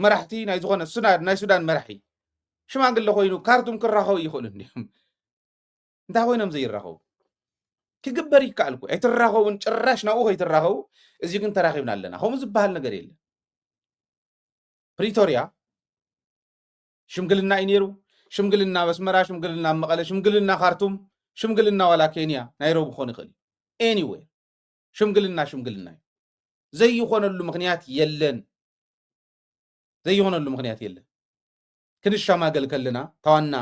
መራሕቲ ናይ ዝኾነ ናይ ሱዳን መራሒ ሽማግለ ኮይኑ ካርቱም ክራኸቡ ይኽእሉ እንታይ ኮይኖም ዘይራኸቡ ክግበር ይከኣል እኮ ኣይትራኸቡን ጭራሽ ናብኡ ከይትራኸቡ እዚ ግን ተራኺብና ኣለና ከምኡ ዝበሃል ነገር የለን ፕሪቶርያ ሽምግልና እዩ ነይሩ ሽምግልና በስመራ ሽምግልና መቐለ ሽምግልና ካርቱም ሽምግልና ዋላ ኬንያ ናይሮቢ ክኾን ይኽእል ኤኒዌይ ሽምግልና ሽምግልና እዩ ዘይኮነሉ ምክንያት የለን ዘይኮነሉ ምክንያት የለን ክንሻማገል ከለና ታዋና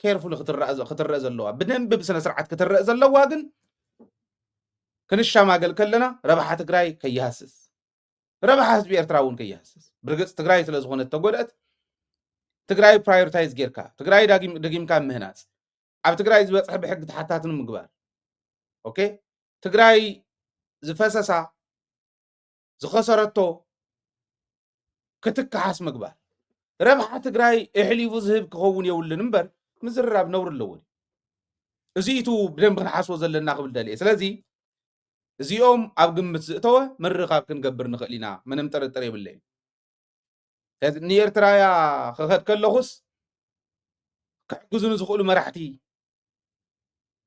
ኬርፉል ክትረአ ዘለዋ ብደንብ ብስነ ስርዓት ክትረአ ዘለዋ ግን ክንሻማገል ከለና ረብሓ ትግራይ ከይሃስስ ረብሓ ህዝቢ ኤርትራ እውን ከይሃስስ ብርግፅ ትግራይ ስለ ዝኾነት ተጎድአት ትግራይ ፕራዮሪታይዝ ጌርካ ትግራይ ደጊምካ ምህናፅ ኣብ ትግራይ ዝበፅሐ ብሕጊ ተሓታትን ምግባር ኦኬ ትግራይ ዝፈሰሳ ዝኸሰረቶ ክትከሓስ ምግባር ረብሓ ትግራይ እሕሊፉ ዝህብ ክኸውን የብሉን እምበር ምዝርራብ ነውር ኣለዎ እዚ ኢቱ ብደንቢ ክንሓስቦ ዘለና ክብል ደልየ ስለዚ እዚኦም ኣብ ግምት ዝእተወ ምርኻብ ክንገብር ንኽእል ኢና ምንም ጥርጥር የብለይ ንኤርትራያ ክኸድ ከለኹስ ክሕግዙን ዝኽእሉ መራሕቲ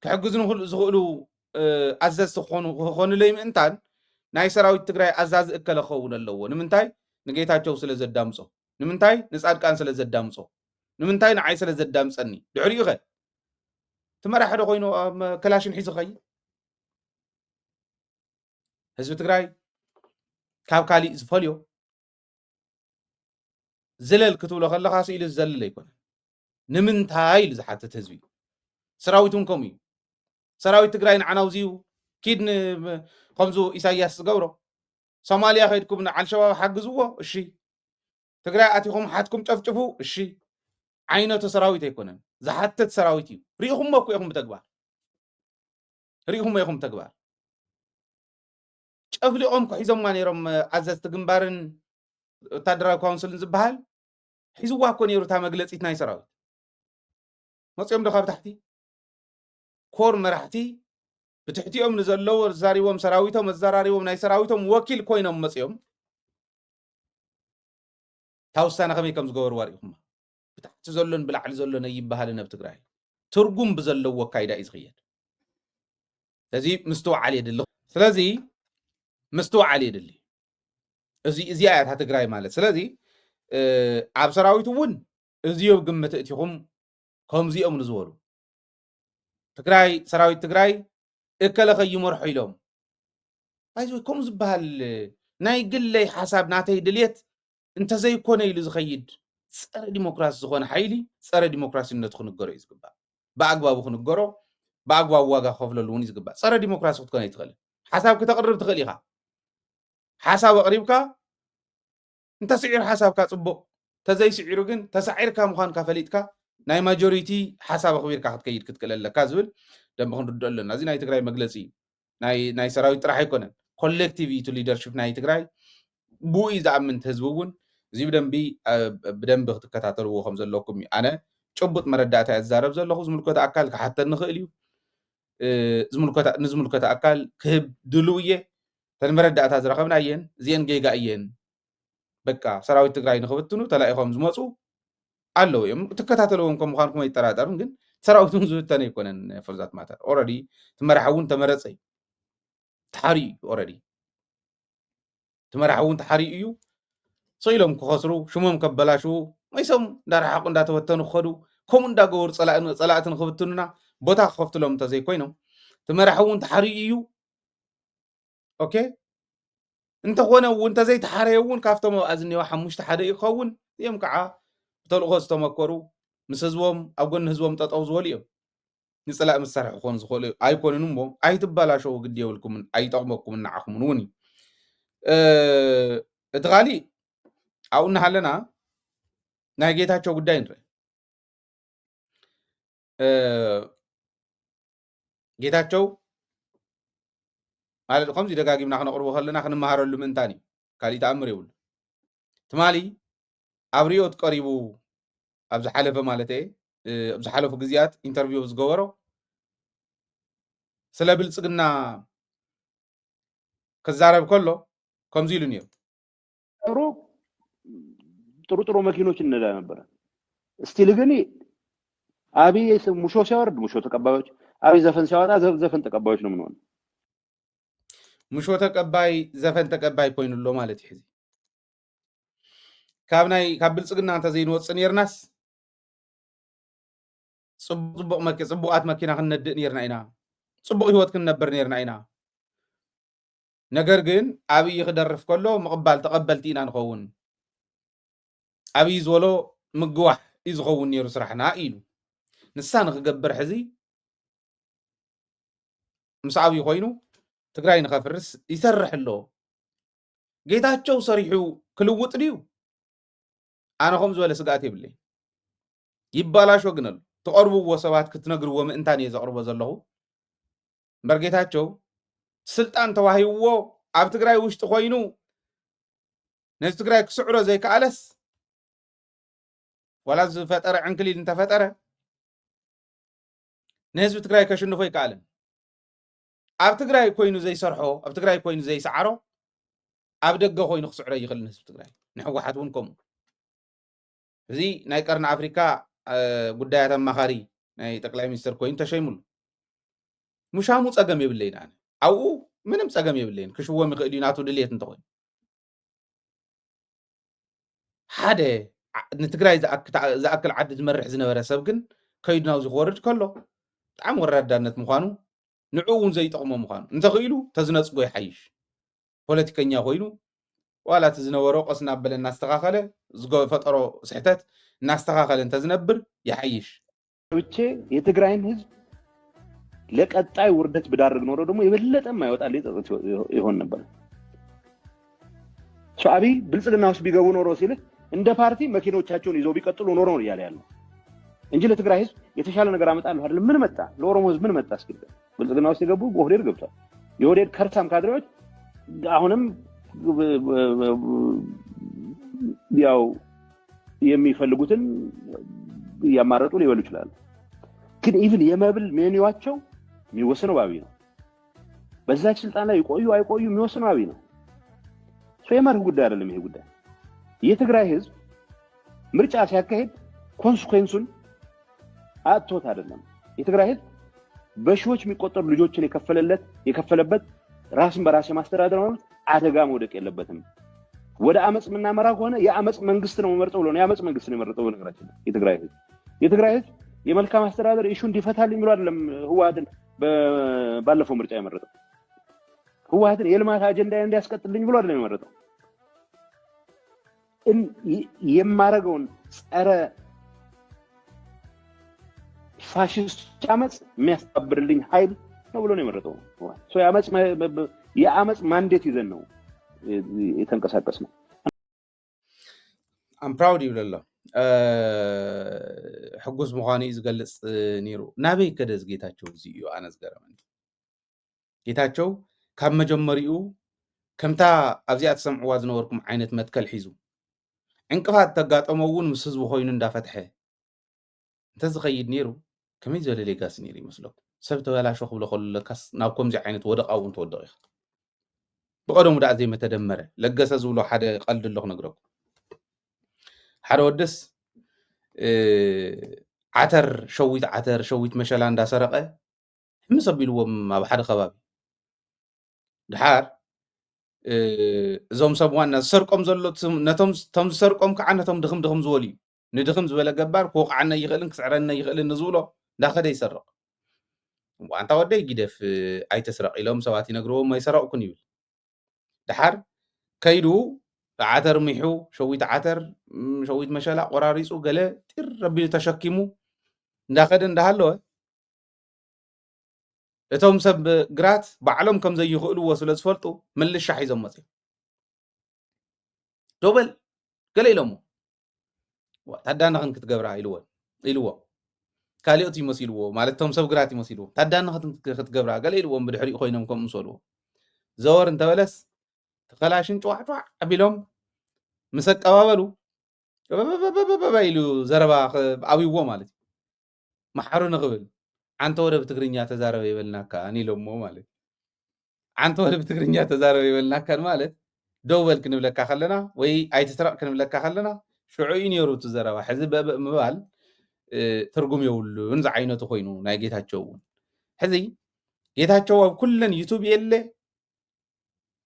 ክሕግዙን ዝኽእሉ ኣዘዝቲ ክኾኑለይ ምእንታን ናይ ሰራዊት ትግራይ ኣዛዚ እከለ ክኸውን ኣለዎ ንምንታይ ንጌታቸው ስለ ዘዳምፆ ንምንታይ ንፃድቃን ስለ ዘዳምፆ ንምንታይ ንዓይ ስለ ዘዳምፀኒ ድሕሪኡ ኸ ትመራሒ ዶ ኮይኑ ክላሽን ሒዙ ኸይ ህዝቢ ትግራይ ካብ ካሊእ ዝፈልዮ ዝለል ክትብሎ ከለካ ስኢሉ ዝዘልል ኣይኮነን ንምንታይ ኢሉ ዝሓትት ህዝቢ ሰራዊት እውን ከምኡ እዩ ሰራዊት ትግራይ ንዓና ውዝዩ ኪድ ከምዙ ኢሳያስ ዝገብሮ ሶማልያ ከይድኩም ንዓልሸባብ ሓግዝዎ እሺ ትግራይ ኣቲኹም ሓትኩም ጨፍጭፉ እሺ ዓይነቱ ሰራዊት ኣይኮነን ዝሓትት ሰራዊት እዩ ሪኢኹሞ እኮ ኢኹም ብተግባር ሪኢኹሞ ኢኹም ተግባር ጨፍሊቖም ክሒዞማ ነይሮም ኣዘዝቲ ግንባርን ወታደራዊ ካውንስልን ዝበሃል ሒዝዋ እኮ ነይሩ እታ መግለፂት ናይ ሰራዊት መፅኦም ዶ ካብ ታሕቲ ኮር መራሕቲ ብትሕቲኦም ንዘለዎ ዛሪቦም ሰራዊቶም ኣዘራሪቦም ናይ ሰራዊቶም ወኪል ኮይኖም መፅኦም ታውሳነ ከመይ ከም ዝገበርዋ ሪኢኹማ ብታሕቲ ዘሎን ብላዕሊ ዘሎን ኣይበሃልን ኣብ ትግራይ ትርጉም ብዘለዎ ኣካይዳ እዩ ዝኽየድ ስለዚ ምስትውዓል የድሊ ስለዚ ምስትውዓል የድሊ እዚኣ እታ ትግራይ ማለት ስለዚ ኣብ ሰራዊት እውን እዚኦም ግምት እቲኹም ከምዚኦም ንዝበሉ ትግራይ ሰራዊት ትግራይ እከለ ከይመርሖ ኢሎም ኣይዞ ከምኡ ዝበሃል ናይ ግለይ ሓሳብ ናተይ ድልየት እንተዘይኮነ ኢሉ ዝኸይድ ፀረ ዲሞክራሲ ዝኾነ ሓይሊ ፀረ ዲሞክራሲነቱ ክንገሮ እዩ ዝግባእ ብኣግባቡ ክንገሮ ብኣግባቡ ዋጋ ከፍለሉ እውን እዩ ዝግባእ ፀረ ዲሞክራሲ ክትኮነ ኣይትኽእልን ሓሳብ ክተቕርብ ትኽእል ኢኻ ሓሳብ ኣቕሪብካ እንተስዒር ሓሳብካ ፅቡቕ ተዘይስዒሩ ግን ተሳዒርካ ምዃንካ ፈሊጥካ ናይ ማጆሪቲ ሓሳብ ኣኽቢርካ ክትከይድ ክትክእል ኣለካ ዝብል ደንቢ ክንርድኦ ኣለና እዚ ናይ ትግራይ መግለፂ ናይ ሰራዊት ጥራሕ ኣይኮነን ኮሌክቲቭ ኢቱ ሊደርሽፕ ናይ ትግራይ ብኡ እዩ ዝኣምንቲ ህዝቢ እውን እዚ ብደንቢ ክትከታተልዎ ከም ዘለኩም እዩ ኣነ ጭቡጥ መረዳእታ ዝዛረብ ዘለኹ ዝምልከቶ ኣካል ክሓተት ንኽእል እዩ ንዝምልከቶ ኣካል ክህብ ድልው እየ ተን መረዳእታ ዝረኸብና እየን እዚአን ጌጋ እየን በቃ ሰራዊት ትግራይ ንኽብትኑ ተላኢኾም ዝመፁ ኣለዉ እዮም ትከታተልዎም ከም ምዃንኩም ኣይጠራጠርን ግን ሰራዊት እውን ዝብተነ ኣይኮነን ፍርዛት ማተር ኦረዲ ትመራሒ እውን ተመረፀ እዩ ተሓርዩ እዩ ኦረዲ ትመራሒ እውን ተሓርዩ እዩ ስኢሎም ክኸስሩ ሽሞም ከበላሽው መይሶም እንዳረሓቁ እንዳተበተኑ ክኸዱ ከምኡ እንዳገበሩ ፀላእቲ ንኽብትኑና ቦታ ክኸፍትሎም እንተዘይኮይኖም ትመራሒ እውን ተሓርዩ እዩ ኦኬ እንተኾነ እውን እንተዘይተሓረየ እውን ካብቶም ኣብኣ ዝኒአው ሓሙሽተ ሓደ ይኸውን እዮም ከዓ ብተልእኮ ዝተመከሩ ምስ ህዝቦም ኣብ ጎኒ ህዝቦም ጠጠው ዝበሉ እዮም ንፅላእ መሳርሒ ክኾኑ ዝኽእሉ ኣይኮኑን እሞ ኣይትበላሸው ግዲ የብልኩምን ኣይጠቕመኩምን ንዓኹምን እውን እዩ እቲ ካሊእ ኣብኡ እናሃለና ናይ ጌታቸው ጉዳይ ንርኢ ጌታቸው ማለት ከምዚ ደጋጊምና ክነቕርቦ ከለና ክንመሃረሉ ምእንታን እዩ ካሊእ ተኣምር የብሉ ትማሊ ኣብ ሪኦት ቀሪቡ ኣብ ዝሓለፈ ማለት ኣብ ዝሓለፉ ግዜያት ኢንተርቪው ዝገበሮ ስለ ብልጽግና ክዛረብ ከሎ ከምዚ ኢሉ ነይሩ። ጥሩ መኪኖች እንነዳ ነበረ። እስቲል ግን አብይ ሙሾ ሲያወርድ ሙሾ ተቀባዮች፣ አብይ ዘፈን ሲያወጣ ዘፈን ተቀባዮች ነው ምንሆን። ሙሾ ተቀባይ ዘፈን ተቀባይ ኮይኑሎ ማለት እዩ። ሕዚ ካብ ብልጽግና እንተዘይንወፅእ ነርናስ ፅቡቃት መኪና ክንነድእ ነርና ኢና፣ ፅቡቅ ሂወት ክንነብር ነርና ኢና። ነገር ግን አብይ ክደርፍ ከሎ ምቕባል ተቐበልቲ ኢና ንኸውን፣ አብይ ዝበሎ ምግዋሕ እዩ ዝኸውን ነይሩ ስራሕና ኢሉ ንሳ ንክገብር ሕዚ ምስ አብይ ኮይኑ ትግራይ ንኸፍርስ ይሰርሕ ኣሎ። ጌታቸው ሰሪሑ ክልውጥ ድዩ? ኣነ ከም ዝበለ ስጋት የብለይ። ይባላሾ ግን ኣሎ ተቐርብዎ ሰባት ክትነግርዎ ምእንታን እየ ዘቕርቦ ዘለኹ እምበር ጌታቸው ስልጣን ተዋሂብዎ ኣብ ትግራይ ውሽጢ ኮይኑ ነዚ ትግራይ ክስዕሮ ዘይከኣለስ ዋላ ዝፈጠረ ዕንክሊል እንተፈጠረ ንህዝቢ ትግራይ ከሽንፎ ይከኣልን። ኣብ ትግራይ ኮይኑ ዘይሰርሖ፣ ኣብ ትግራይ ኮይኑ ዘይሰዓሮ ኣብ ደገ ኮይኑ ክስዕሮ ይኽእል ንህዝቢ ትግራይ። ንሕወሓት እውን ከምኡ። እዚ ናይ ቀርኒ ኣፍሪካ ጉዳያት ኣማኻሪ ናይ ጠቅላይ ሚኒስትር ኮይኑ ተሸይሙሉ። ሙሻሙ ፀገም የብለይን ኣነ ኣብኡ ምንም ፀገም የብለይን። ክሽወም ይኽእል እዩ ናቱ ድልየት እንተኮይኑ ሓደ ንትግራይ ዝኣክል ዓዲ ዝመርሕ ዝነበረ ሰብ ግን ከይዱ ናብዚ ክወርድ ከሎ ብጣዕሚ ወራዳነት ምዃኑ ንዑ እውን ዘይጠቕሞ ምዃኑ እንተኽኢሉ ተዝነፅጎ ይሓይሽ። ፖለቲከኛ ኮይኑ ዋላ እቲ ዝነበሮ ቆስ እናበለ እናስተኻኸለ ዝፈጠሮ ስሕተት እናስተኻኸለ እንተዝነብር ይሓይሽ። ብቻ የትግራይን ህዝብ ለቀጣይ ውርደት ብዳርግ ኖሮ ደግሞ የበለጠ የማይወጣል ይሆን ነበር። አብይ ብልጽግና ውስጥ ቢገቡ ኖሮ ሲል እንደ ፓርቲ መኪኖቻቸውን ይዘው ቢቀጥሉ ኖሮ ነው እያለ ያለው እንጂ ለትግራይ ህዝብ የተሻለ ነገር አመጣለሁ አይደለም። ምን መጣ? ለኦሮሞ ህዝብ ምን መጣ? እስኪ ብልጽግና ውስጥ የገቡ በኦህዴድ ገብቷል። የኦህዴድ ከርታም ካድሬዎች አሁንም ያው የሚፈልጉትን ያማረጡ ሊበሉ ይችላሉ። ግን ኢቭን የመብል ሜኒዋቸው የሚወሰነው በአብይ ነው። በዛች ስልጣን ላይ ይቆዩ አይቆዩ የሚወሰነው አብይ ነው። የመርህ ጉዳይ አይደለም ይሄ ጉዳይ። የትግራይ ህዝብ ምርጫ ሲያካሄድ ኮንሲኩዌንሱን አጥቶት አይደለም። የትግራይ ህዝብ በሺዎች የሚቆጠሩ ልጆችን የከፈለበት ራስን በራስ የማስተዳደር መብት አደጋ መውደቅ የለበትም። ወደ አመጽ ምናመራ ከሆነ የአመጽ መንግስት ነው መርጠው ብሎ ነው የአመጽ መንግስት ነው የመረጠው። በነገራችን ላይ የትግራይ ህዝብ የመልካም አስተዳደር ኢሹ እንዲፈታልኝ ብሎ አይደለም ህወሓትን ባለፈው ምርጫ የመረጠው። ህወሓትን የልማት አጀንዳ እንዲያስቀጥልኝ ብሎ አይደለም የመረጠው። የማረገውን ጸረ ፋሽስት አመጽ የሚያስተባብርልኝ ኃይል ነው ብሎ ነው የመረጠው። የአመጽ ማንዴት ይዘን ነው የተንቀሳቀስ ነው። አም ፕራውድ ይብለላ ሕጉስ ምዃኑ እዩ ዝገልጽ ነይሩ። ናበይ ከደዝ ጌታቸው እዚ እዩ ኣነ ዝገረመኒ። ጌታቸው ካብ መጀመሪኡ ከምታ ኣብዚኣ ትሰምዕዋ ዝነበርኩም ዓይነት መትከል ሒዙ ዕንቅፋት ተጋጠሞ እውን ምስ ህዝቢ ኮይኑ እንዳፈትሐ እንተዝኸይድ ነይሩ ከመይ ዝበለ ሌጋሲ ነይሩ ይመስለኩም? ሰብ ተበላሾ ክብሎ ከሎ ለካስ ናብ ከምዚ ዓይነት ወደቃ እውን ተወደቕ ኢኻ። ብቀደሙ ዳኣ ዘይመተደመረ ለገሰ ዝብሎ ሓደ ቀልዲ ኣሎ ክነግረኩም። ሓደ ወድስ ዓተር ሸዊት መሸላ እንዳሰረቀ ሕምስ ኣቢልዎም ኣብ ሓደ ከባቢ ድሓር እዞም ሰብ ዋና ዝሰርቆም ዘሎ ነቶም ዝሰርቆም ከዓ ነቶም ድኽም ዝበሉ እዩ። ንድኽም ዝበለ ገባር ክወቅዓነ ይኽእልን ክስዕረነ ይኽእልን ንዝብሎ እንዳኸደ ይሰርቕ። ዋንታ ወደይ ጊደፍ ኣይተስረቕ ኢሎም ሰባት ይነግርዎም ኣይሰረቕኩን ይብል። ድሓር ከይዱ ዓተር ሚሑ ሸዊት ዓተር ሸዊት መሸላ ቆራሪፁ ገለ ጢር ረቢሉ ተሸኪሙ እንዳኸደ እንዳሃለወ እቶም ሰብ ግራት ባዕሎም ከም ዘይኽእልዎ ስለ ዝፈልጡ ምልሻ ሒዞም መፅኦም ዶበል ገለ ኢሎሞ ታዳንኽን ክትገብራ ኢልዎ ካልኦት ይመሲልዎ ማለት እቶም ሰብ ግራት ይመሲልዎ ታዳንኽን ክትገብራ ገለ ኢልዎም ብድሕሪኡ ኮይኖም ከምኡ ምስበልዎ ዘወር እንተበለስ ተኸላሽን ጭዋዕጭዋዕ ኣቢሎም ምስ ኣቀባበሉ ኢሉ ዘረባ ኣብይዎ ማለት እዩ። መሓሩ ንኽብል አንተ ወደ ብትግርኛ ተዛረበ ይበልናካ ኣኒሎሞ ማለት አንተ ወደ ብትግርኛ ተዛረበ ይበልናካ ማለት ደውበል ክንብለካ ከለና ወይ ኣይትስረቕ ክንብለካ ከለና ሽዑ እዩ ነይሩ እቲ ዘረባ ሕዚ በብእ ምባል ትርጉም የብሉን ዝዓይነቱ ኮይኑ ናይ ጌታቸው እውን ሕዚ ጌታቸው ኣብ ኩለን ዩቱብ የለ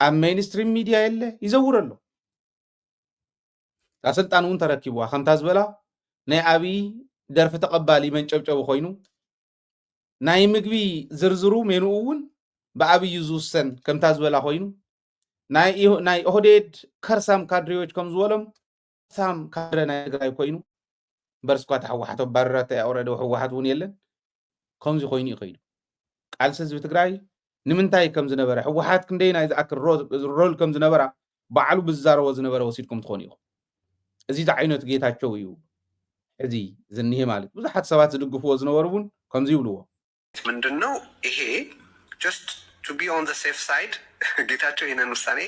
ኣብ ሜይንስትሪም ሚድያ የለ ይዘውር ኣሎ ስልጣን እውን ተረኪብዋ ከምታ ዝበላ ናይ ኣብይ ደርፊ ተቐባሊ መንጨብጨቡ ኮይኑ ናይ ምግቢ ዝርዝሩ ሜኑ እውን ብኣብይ ዝውሰን ከምታ ዝበላ ኮይኑ ናይ ኦህዴድ ከርሳም ካድሬዎች ከም ዝበሎም ሳም ካድረ ናይ ትግራይ ኮይኑ በርስኳ ተሕወሓቶ ባረረተ ኣውረደ ሕወሓት እውን የለን ከምዚ ኮይኑ ይኸይዱ ቃልሲ ህዝቢ ትግራይ ንምንታይ ከም ዝነበረ ሕወሓት ክንደይ ናይ ዝኣክል ሮል ከም ዝነበራ ባዕሉ ብዛረቦ ዝነበረ ወሲድኩም ትኾኑ ኢኹም እዚ ዝዓይነቱ ጌታቸው እዩ ሕዚ ዝኒሄ ማለት ብዙሓት ሰባት ዝድግፍዎ ዝነበሩ እውን ከምዚ ይብልዎ ምንድን ነው ይሄ ጀስት ቱ ቢ ኦን ዘ ሴፍ ሳይድ ጌታቸው ይህንን ውሳኔ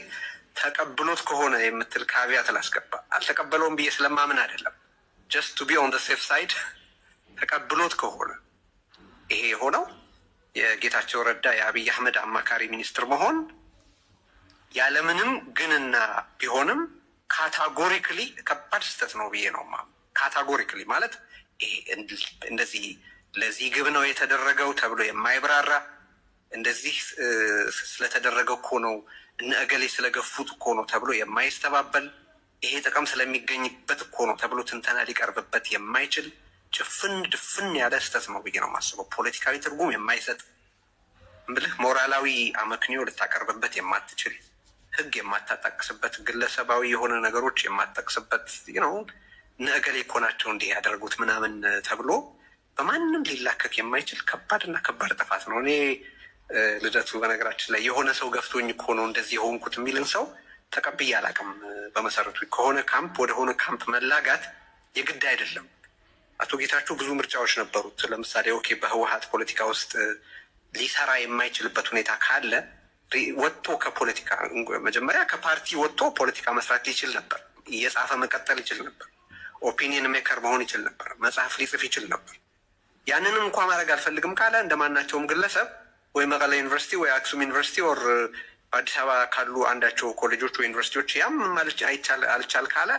ተቀብሎት ከሆነ የምትል ካቢያት ላስገባ አልተቀበለውም ብዬ ስለማምን አይደለም ጀስት ቱ ቢ ኦን ዘ ሴፍ ሳይድ ተቀብሎት ከሆነ ይሄ የሆነው የጌታቸው ረዳ የአብይ አህመድ አማካሪ ሚኒስትር መሆን ያለምንም ግንና ቢሆንም ካታጎሪክሊ ከባድ ስህተት ነው ብዬ ነው ካታጎሪክሊ ማለት እንደዚህ ለዚህ ግብ ነው የተደረገው ተብሎ የማይብራራ እንደዚህ ስለተደረገው እኮ ነው እነ እገሌ ስለገፉት እኮ ነው ተብሎ የማይስተባበል ይሄ ጥቅም ስለሚገኝበት እኮ ነው ተብሎ ትንተና ሊቀርብበት የማይችል ጭፍን ድፍን ያለ ስህተት ነው ብዬ ነው የማስበው። ፖለቲካዊ ትርጉም የማይሰጥ ብልህ ሞራላዊ አመክንዮ ልታቀርብበት የማትችል ህግ የማታጣቅስበት ግለሰባዊ የሆነ ነገሮች የማትጠቅስበት ነው እነ እገሌ እኮ ናቸው እንዲህ ያደረጉት ምናምን ተብሎ በማንም ሊላከክ የማይችል ከባድና ከባድ ጥፋት ነው። እኔ ልደቱ በነገራችን ላይ የሆነ ሰው ገፍቶኝ እኮ ነው እንደዚህ የሆንኩት የሚልን ሰው ተቀብዬ አላውቅም። በመሰረቱ ከሆነ ካምፕ ወደ ሆነ ካምፕ መላጋት የግድ አይደለም። አቶ ጌታቸው ብዙ ምርጫዎች ነበሩት። ለምሳሌ ኦኬ በህወሓት ፖለቲካ ውስጥ ሊሰራ የማይችልበት ሁኔታ ካለ ወጥቶ ከፖለቲካ መጀመሪያ ከፓርቲ ወጥቶ ፖለቲካ መስራት ይችል ነበር። እየጻፈ መቀጠል ይችል ነበር። ኦፒኒየን ሜከር መሆን ይችል ነበር። መጽሐፍ ሊጽፍ ይችል ነበር። ያንንም እንኳ ማድረግ አልፈልግም ካለ እንደማናቸውም ግለሰብ ወይ መቀለ ዩኒቨርሲቲ ወይ አክሱም ዩኒቨርሲቲ ወር በአዲስ አበባ ካሉ አንዳቸው ኮሌጆች ወይ ዩኒቨርሲቲዎች ያም ማለት አልቻል ካለ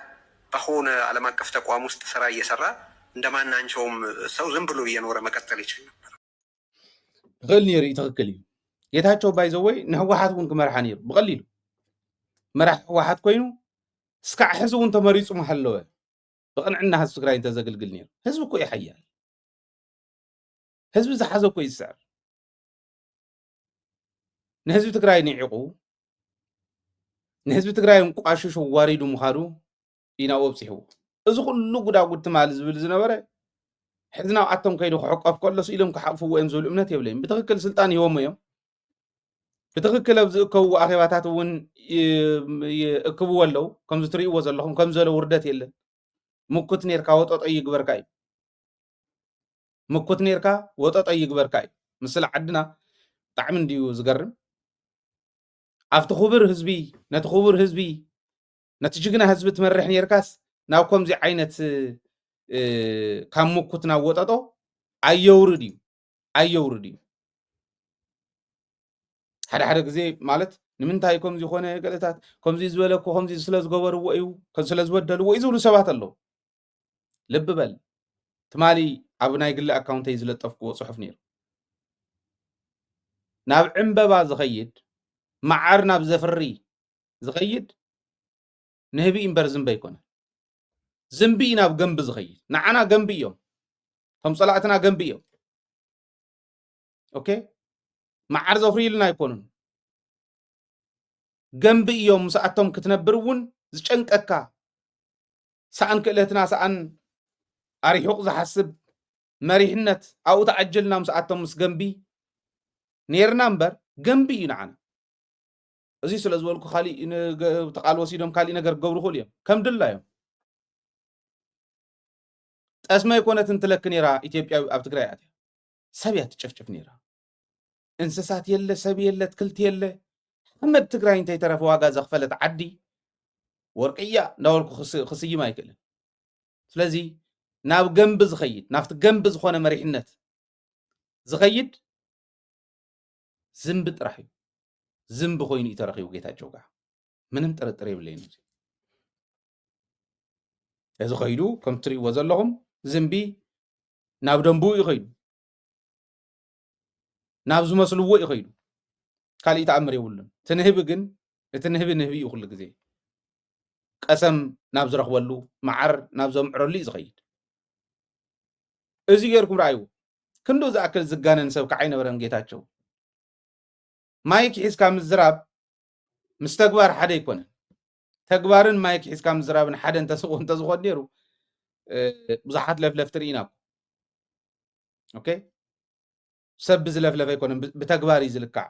በሆነ ዓለም አቀፍ ተቋም ውስጥ ስራ እየሰራ እንደማናቸውም ሰው ዝም ብሎ እየኖረ መቀጠል ይችል ነበር። ብቀሊል ነይሩ ትክክል እዩ። ጌታቸው ባይዘወይ ንህወሓት እውን ክመርሓ ነይሩ ብቀሊሉ መራሒ ህወሓት ኮይኑ እስካዕ ሕዚ እውን ተመሪፁ መሃለወ ብቅንዕና ህዝቢ ትግራይ እንተዘግልግል ነይሩ። ህዝቢ እኮ ይሓያል ህዝቢ ዝሓዘ እኮ ይስዕር ንህዝቢ ትግራይ ኒዒቁ ንህዝቢ ትግራይ እንቋሽሹ ዋሪዱ ምኻዱ ኢናው ኣብፅሕዎ እዚ ኩሉ ጉዳጉድ ትማሊ ዝብል ዝነበረ ሕዚ ናብኣቶም ከይዱ ክሕቀፍ ከሎስ ኢሎም ክሓቅፍዎ እዮም ዝብል እምነት የብለይም። ብትክክል ስልጣን ይህቦሞ እዮም ብትክክል ኣብ ዝእከብዎ ኣኼባታት እውን ይእክብዎ ኣለው። ከምዚ ትርእይዎ ዘለኹም ከም ዘሎ ውርደት የለን። ምኩት ነርካ ወጠጦ ይግበርካ እዩ ምኩት ነርካ ወጠጦ ይግበርካ እዩ ምስለ ዓድና ብጣዕሚ እንድዩ ዝገርም ኣብቲ ክቡር ህዝቢ ነቲ ክቡር ህዝቢ ነቲ ጅግና ህዝቢ ትመርሕ ነርካስ ናብ ከምዚ ዓይነት ካብ ምኩት ናብ ወጠጦ ኣየውርድ እዩ ሓደ ግዜ ማለት ንምንታይ ከምዚ ኮነ ገለታት ከምዚ ዝበለኮ ከምዚ ስለ ዝገበርዎ እዩ ስለ ዝበደልዎ እዩ ዝብሉ ሰባት ኣለዉ። ልቢ በል ትማሊ ኣብ ናይ ግሊ ኣካውንተይ ዝለጠፍክዎ ፅሑፍ ነይሩ ናብ ዕንበባ ዝኸይድ መዓር ናብ ዘፍሪ ዝኸይድ ንህቢ እምበር ዝንበ ይኮነ ዝንቢ ናብ ገንቢ ዝኸይድ ንዓና ገንቢ እዮምቶም ፀላእትና ገንቢ እዮም ኦኬ መዓር ዘፍሪ ኢልና ኣይኮኑን ገንቢ እዮም ምስኣቶም ክትነብር እውን ዝጨንቀካ ሰኣን ክእለትና ሰኣን ኣሪሑቕ ዝሓስብ መሪሕነት ኣብኡ ተዓጅልና ምስኣቶም ምስ ገንቢ ነርና እምበር ገንቢ እዩ ንዓና እዚ ስለ ዝበልኩ ካሊእ ተቃል ወሲዶም ካሊእ ነገር ክገብሩ ይኽእሉ እዮም ከም ድላ እዮም። ጠስመ ይኮነት እንትለክ ነራ ኢትዮጵያዊ ኣብ ትግራይ ኣትያ ሰብ እያ ትጭፍጭፍ ነራ እንስሳት የለ ሰብ የለ ትክልቲ የለ ሓመድ ትግራይ እንተይተረፈ ዋጋ ዘኽፈለት ዓዲ ወርቅያ እንዳበልኩ ክስይም ኣይክእልን። ስለዚ ናብ ገንቢ ዝኸይድ ናብቲ ገንቢ ዝኾነ መሪሕነት ዝኸይድ ዝንቢ ጥራሕ እዩ ዝንቢ ኮይኑ እዩ ተረኺቡ ጌታቸው ከዓ ምንም ጥርጥር የብለይን እዚ ኸይዱ ከም ትርእይዎ ዘለኹም ዝንቢ ናብ ደንብኡ እዩ ኸይዱ ናብ ዝመስልዎ እዩ ኸይዱ ካልእ ተኣምር የብሉን እቲ ንህቢ ግን እቲ ንህቢ ንህቢ እዩ ኩሉ ግዜ ቀሰም ናብ ዝረኽበሉ መዓር ናብ ዘምዕረሉ እዩ ዝኸይድ እዚ ጌርኩም ረኣይዎ ክንዱ ዝኣክል ዝጋነን ሰብ ከዓ ኣይነበረን ጌታቸው ማይክ ሒዝካ ምዝራብ ምስ ተግባር ሓደ ኣይኮነን ተግባርን ማይክ ሒዝካ ምዝራብን ሓደ እንተዝኾን ነይሩ ብዙሓት ለፍለፍቲ ርኢና ኦኬ ሰብ ብዝለፍለፍ ኣይኮነን ብተግባር እዩ ዝልካዕ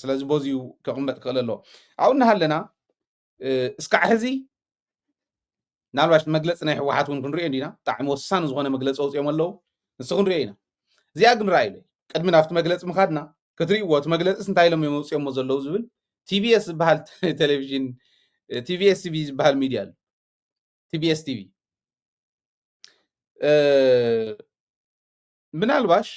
ስለዚ በዚኡ ክቕመጥ ክኽእል ኣለዎ ኣብኡ እናሃለና እስካዕ ሕዚ ናልባሽ መግለፂ ናይ ሕወሓት እውን ክንሪኦ ኢና ብጣዕሚ ወሳኒ ዝኾነ መግለፂ ኣውፅኦም ኣለዉ ንሱ ክንሪኦ ኢና እዚኣ ግን ረኣዩ ቅድሚ ናብቲ መግለፂ ምኻድና ክትርእይዎ እቲ መግለፂስ እንታይ ኢሎም እዮም ኣውፅኦሞ ዘለዉ ዝብል ቲቢኤስ ዝበሃል ቴሌቭዥን ቲቢኤስ ቲቪ ዝበሃል ሚድያ ኣሎ ቲቢኤስ ቲቪ ምናልባሽ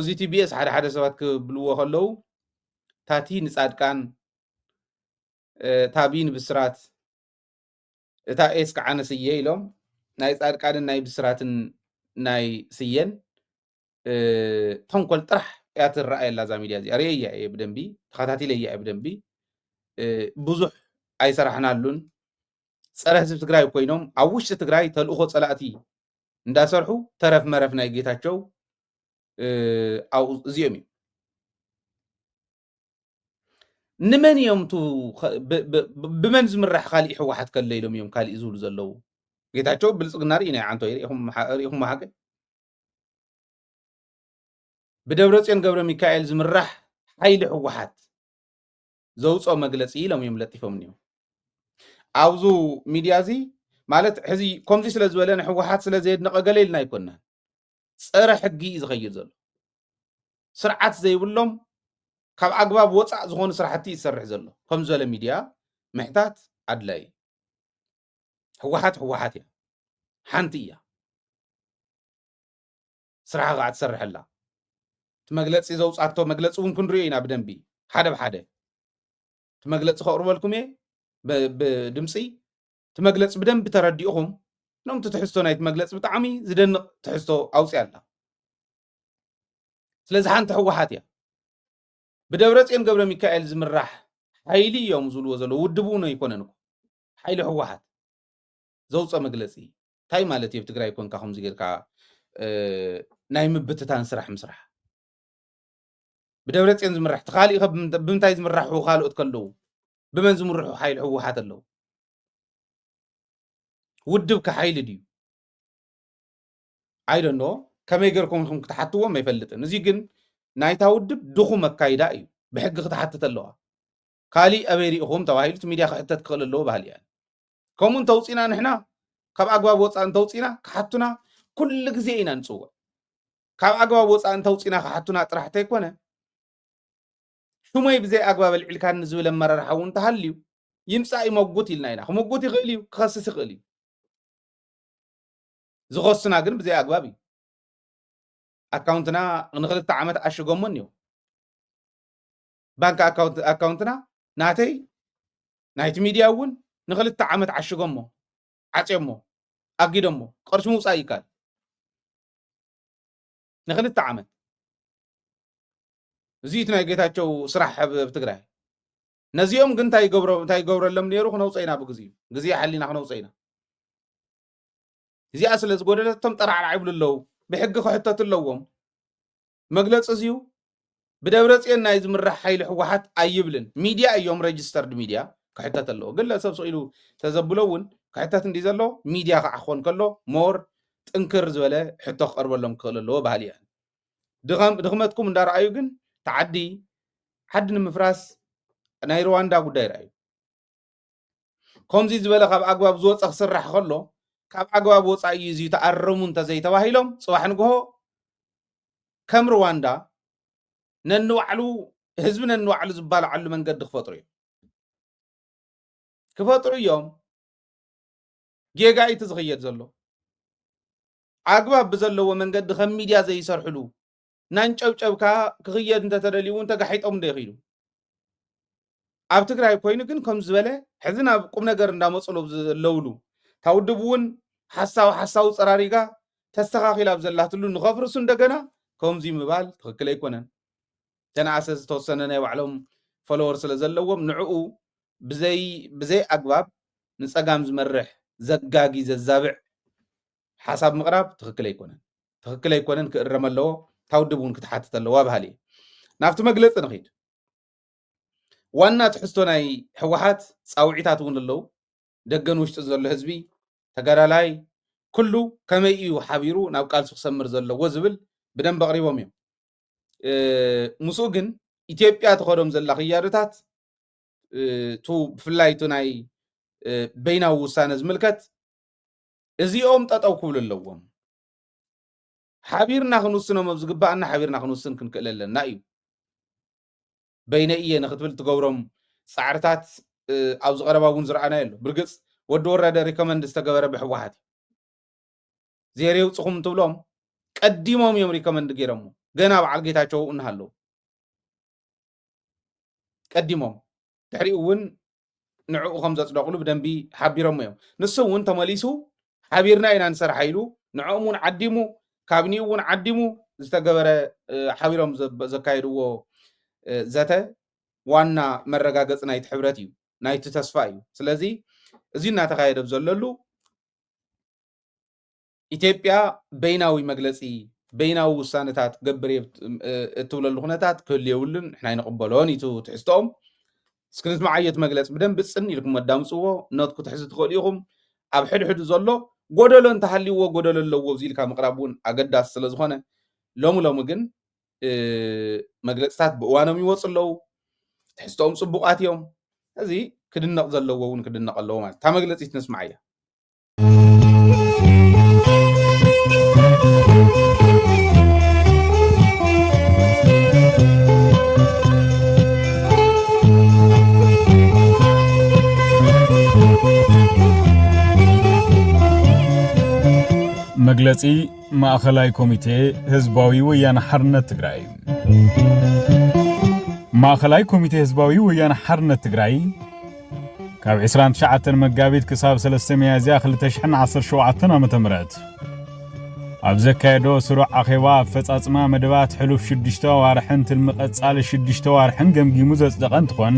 እዚ ቲቢኤስ ሓደ ሓደ ሰባት ክብልዎ ከለዉ ታቲ ንፃድቃን ታቢ ንብስራት እታ ኤስ ከዓ ነስየ ኢሎም ናይ ፃድቃንን ናይ ብስራትን ናይ ስየን ተንኮል ጥራሕ እያ ትረኣየላ እዛ ሚድያ እዚኣ ርአያ እየ ብደንቢ ተኸታቲለያ እየ ብደንቢ ብዙሕ ኣይሰራሕናሉን ፀረ ህዝቢ ትግራይ ኮይኖም ኣብ ውሽጢ ትግራይ ተልእኾ ፀላእቲ እንዳሰርሑ ተረፍ መረፍ ናይ ጌታቸው ኣብኡ እዚኦም እዮም ንመን እዮም ብመን ዝምራሕ ካሊእ ሕወሓት ከለ ኢሎም እዮም ካሊእ ዝብሉ ዘለዉ ጌታቸው ብልፅግና ርኢና ዓንቶ ርኢኹም ሓቂ ብደብረፅዮን ገብረ ሚካኤል ዝምራሕ ሓይሊ ሕወሓት ዘውፅኦ መግለፂ ኢሎም እዮም ለጢፎም እኒኦም ኣብዙ ሚድያ እዚ ማለት ሕዚ ከምዚ ስለ ዝበለ ንሕወሓት ስለ ዘየድነቐ ገለ ኢልና ኣይኮናን ፀረ ሕጊ እዩ ዝኸይድ ዘሎ ስርዓት ዘይብሎም ካብ ኣግባብ ወፃእ ዝኾኑ ስራሕቲ እዩ ዝሰርሕ ዘሎ ከም ዝበለ ሚድያ ምሕታት ኣድላይ ሕወሓት ሕወሓት እያ ሓንቲ እያ ስራሓ ከዓ ትሰርሐላ እቲ መግለፂ ዘውፃቶ መግለፂ እውን ክንሪኦ ኢና ብደንቢ ሓደ ብሓደ እቲ መግለፂ ከቕርበልኩም እየ ብድምፂ እቲ መግለፂ ብደንቢ ተረዲእኹም ነምቲ ትሕዝቶ ናይቲ መግለፂ ብጣዕሚ ዝደንቕ ትሕዝቶ ኣውፅያ ኣላ ስለዚ ሓንቲ ሕወሓት እያ ብደብረፅዮን ገብረ ሚካኤል ዝምራሕ ሓይሊ እዮም ዝብልዎ ዘለዉ ውድብ እውን ኣይኮነን እኮ ሓይሊ ሕወሓት ዘውፅኦ መግለፂ እንታይ ማለት እዩ ኣብ ትግራይ ኮንካ ከምዚ ጌርካ ናይ ምብትታን ስራሕ ምስራሕ ብደብረፅዮን ዝምራሕ እቲ ካሊእ ኸ ብምንታይ ዝምራሑ ካልኦት ከለዉ ብመን ዝምርሑ ሓይሊ ሕወሓት ኣለዉ ውድብ ከሓይሊ ድዩ ኣይደኖ ከመይ ጌርኩም ኢኹም ክትሓትዎም ኣይፈልጥን እዚ ግን ናይታ ውድብ ድኹም ኣካይዳ እዩ ብሕጊ ክትሓትት ኣለዋ ካሊእ ኣበይ ሪኢኹም ተባሂሉ እቲ ሚድያ ክሕተት ክኽእል ኣለዎ ባህሊ እያ ከምኡ እንተውፂና ንሕና ካብ ኣግባብ ወፃእ እንተውፂና ክሓቱና ኩሉ ግዜ ኢና ንፅውዕ ካብ ኣግባብ ወፃእ እንተውፂና ክሓቱና ጥራሕ እንተይኮነ ሽሞይ ብዘይ ኣግባብ ኣልዒልካ ንዝብል ኣመራርሓ እውን እንተሃልዩ ይምፃእ ይመጉት ኢልና ኢና ክመጉት ይኽእል እዩ ክኸስስ ይኽእል እዩ ዝኸስና ግን ብዘይ ኣግባብ እዩ ኣካውንትና ንክልተ ዓመት ኣሽጎሞ እኒው ባንኪ ኣካውንትና ናተይ ናይቲ ሚድያ እውን ንክልተ ዓመት ዓሽጎሞ ዓፅዮሞ ኣጊዶሞ ቅርሺ ምውፃእ ይካል ንክልተ ዓመት እዚ እቲ ናይ ጌታቸው ስራሕ ብትግራይ ነዚኦም ግን እንታይ ይገብረሎም ነይሩ ክነውፀ ኢና ብግዚኡ ግዜ ሓሊና ክነውፀ ኢና እዚኣ ስለ ዝጎደለቶም ጠራዕራዕ ይብሉ ኣለዉ ብሕጊ ክሕተት ኣለዎም መግለፂ እዚዩ ብደብረፅዮን ናይ ዝምራሕ ሓይሊ ሕወሓት ኣይብልን ሚድያ እዮም ሬጅስተርድ ሚድያ ክሕተት ኣለዎ ግለሰብ ስኢሉ ተዘብሎ እውን ክሕተት እንዲ ዘሎ ሚድያ ከዓ ክኾን ከሎ ሞር ጥንክር ዝበለ ሕቶ ክቐርበሎም ክኽእል ኣለዎ ባህሊ እያ ድኽመትኩም እንዳረኣዩ ግን ተዓዲ ዓዲ ንምፍራስ ናይ ሩዋንዳ ጉዳይ ረኣዩ ከምዚ ዝበለ ካብ ኣግባብ ዝወፀ ክስራሕ ከሎ ካብ ኣግባብ ወፃኢ እዩ እዚ ተኣረሙ እንተዘይተባሂሎም ፅባሕ ንግሆ ከም ሩዋንዳ ነንባዕሉ ህዝቢ ነንባዕሉ ዝባልዓሉ መንገዲ ክፈጥሩ እዮም ጌጋ እቲ ዝኽየድ ዘሎ ኣግባብ ብዘለዎ መንገዲ ከም ሚድያ ዘይሰርሕሉ ናንጨብጨብካ ክኽየድ እንተተደልዩ እውን ተጋሒጦም እንደይኽኢሉ ኣብ ትግራይ ኮይኑ ግን ከም ዝበለ ሕዚ ናብ ቁም ነገር እንዳመፅሉ ዘለውሉ ታውድብ እውን ሓሳዊ ፀራሪጋ ተስተኻኺላ ብዘላትሉ ንኸፍርሱ እንደገና ከምዚ ምባል ትክክል ኣይኮነን ተናኣሰ ዝተወሰነ ናይ ባዕሎም ፎሎወር ስለ ዘለዎም ንዕኡ ብዘይ ኣግባብ ንፀጋም ዝመርሕ ዘጋጊ ዘዛብዕ ሓሳብ ምቕራብ ትክክል ኣይኮነን ክእረም ኣለዎ ታውድብ እውን ክትሓትት ኣለዋ ባህሊ ናብቲ መግለፂ ንኺድ ዋና ትሕዝቶ ናይ ሕወሓት ፃውዒታት እውን ኣለዉ ደገን ውሽጢ ዘሎ ህዝቢ ተጋዳላይ ኩሉ ከመይ እዩ ሓቢሩ ናብ ቃልሲ ክሰምር ዘለዎ ዝብል ብደንብ ኣቕሪቦም እዮም ምስኡ ግን ኢትዮጵያ ተኸዶም ዘላ ክያዶታት ብፍላይ እቲ ናይ በይናዊ ውሳነ ዝምልከት እዚኦም ጠጠው ክብሉ ኣለዎም ሓቢርና ክንውስኖም ኣብ ዝግባአና ሓቢርና ክንውስን ክንክእል ኣለና እዩ በይነ እየ ንክትብል ትገብሮም ፃዕርታት ኣብ ዝቐረባ እውን ዝረኣና ኣሎ ብርግፅ ወዲ ወረደ ሪኮመንድ ዝተገበረ ብሕወሓት ዜር የውፅኹም ትብሎም ቀዲሞም እዮም ሪኮመንድ ገይሮም ገና በዓል ጌታቸው እንሃለዉ ቀዲሞም ድሕሪኡ እውን ንዕኡ ከም ዘፅደቕሉ ብደንቢ ሓቢሮም እዮም ንሱ እውን ተመሊሱ ሓቢርና ኢና ንሰርሓ ኢሉ ንዕኦም እውን ዓዲሙ ካቢኔ እውን ዓዲሙ ዝተገበረ ሓቢሮም ዘካይድዎ ዘተ ዋና መረጋገፂ ናይቲ ሕብረት እዩ ናይቲ ተስፋ እዩ ስለዚ እዚ እናተካየደ ዘለሉ ኢትዮጵያ በይናዊ መግለፂ በይናዊ ውሳነታት ገብር እትብለሉ ኩነታት ክህሉ የብሉን ንሕና ይንቕበሎን ኢቱ ትሕዝቶኦም እስክንስማዕ ዓየት መግለፂ ብደንቢ ፅን ኢልኩም ኣዳምፅዎ ነጥኩ ትሕዝ ትኽእሉ ኢኹም ኣብ ሕድሕዱ ዘሎ ጎደሎ እንተሃልይዎ ጎደሎ ኣለዎ ኢልካ ምቕራብ እውን ኣገዳሲ ስለ ዝኾነ ሎሚ ግን መግለፅታት ብእዋኖም ይወፁ ኣለዉ ትሕዝቶኦም ፅቡቃት እዮም እዚ ክድነቕ ዘለዎ እውን ክድነቕ ኣለዎ ማለት እታ መግለፂት ነስማዕ እያ መግለጺ ማእኸላይ ኮሚቴ ህዝባዊ ወያነ ሓርነት ትግራይ ማእኸላይ ኮሚቴ ህዝባዊ ወያነ ሓርነት ትግራይ ካብ 29 መጋቢት ክሳብ 3 ሚያዝያ 2017 ዓ.ም ኣብ ዘካየዶ ስሩዕ ኣኼባ ኣፈጻጽማ መደባት ሕሉፍ 6 ዋርሕን ትልምቐጻሊ 6 ዋርሕን ገምጊሙ ዘጽደቐ እንትኾን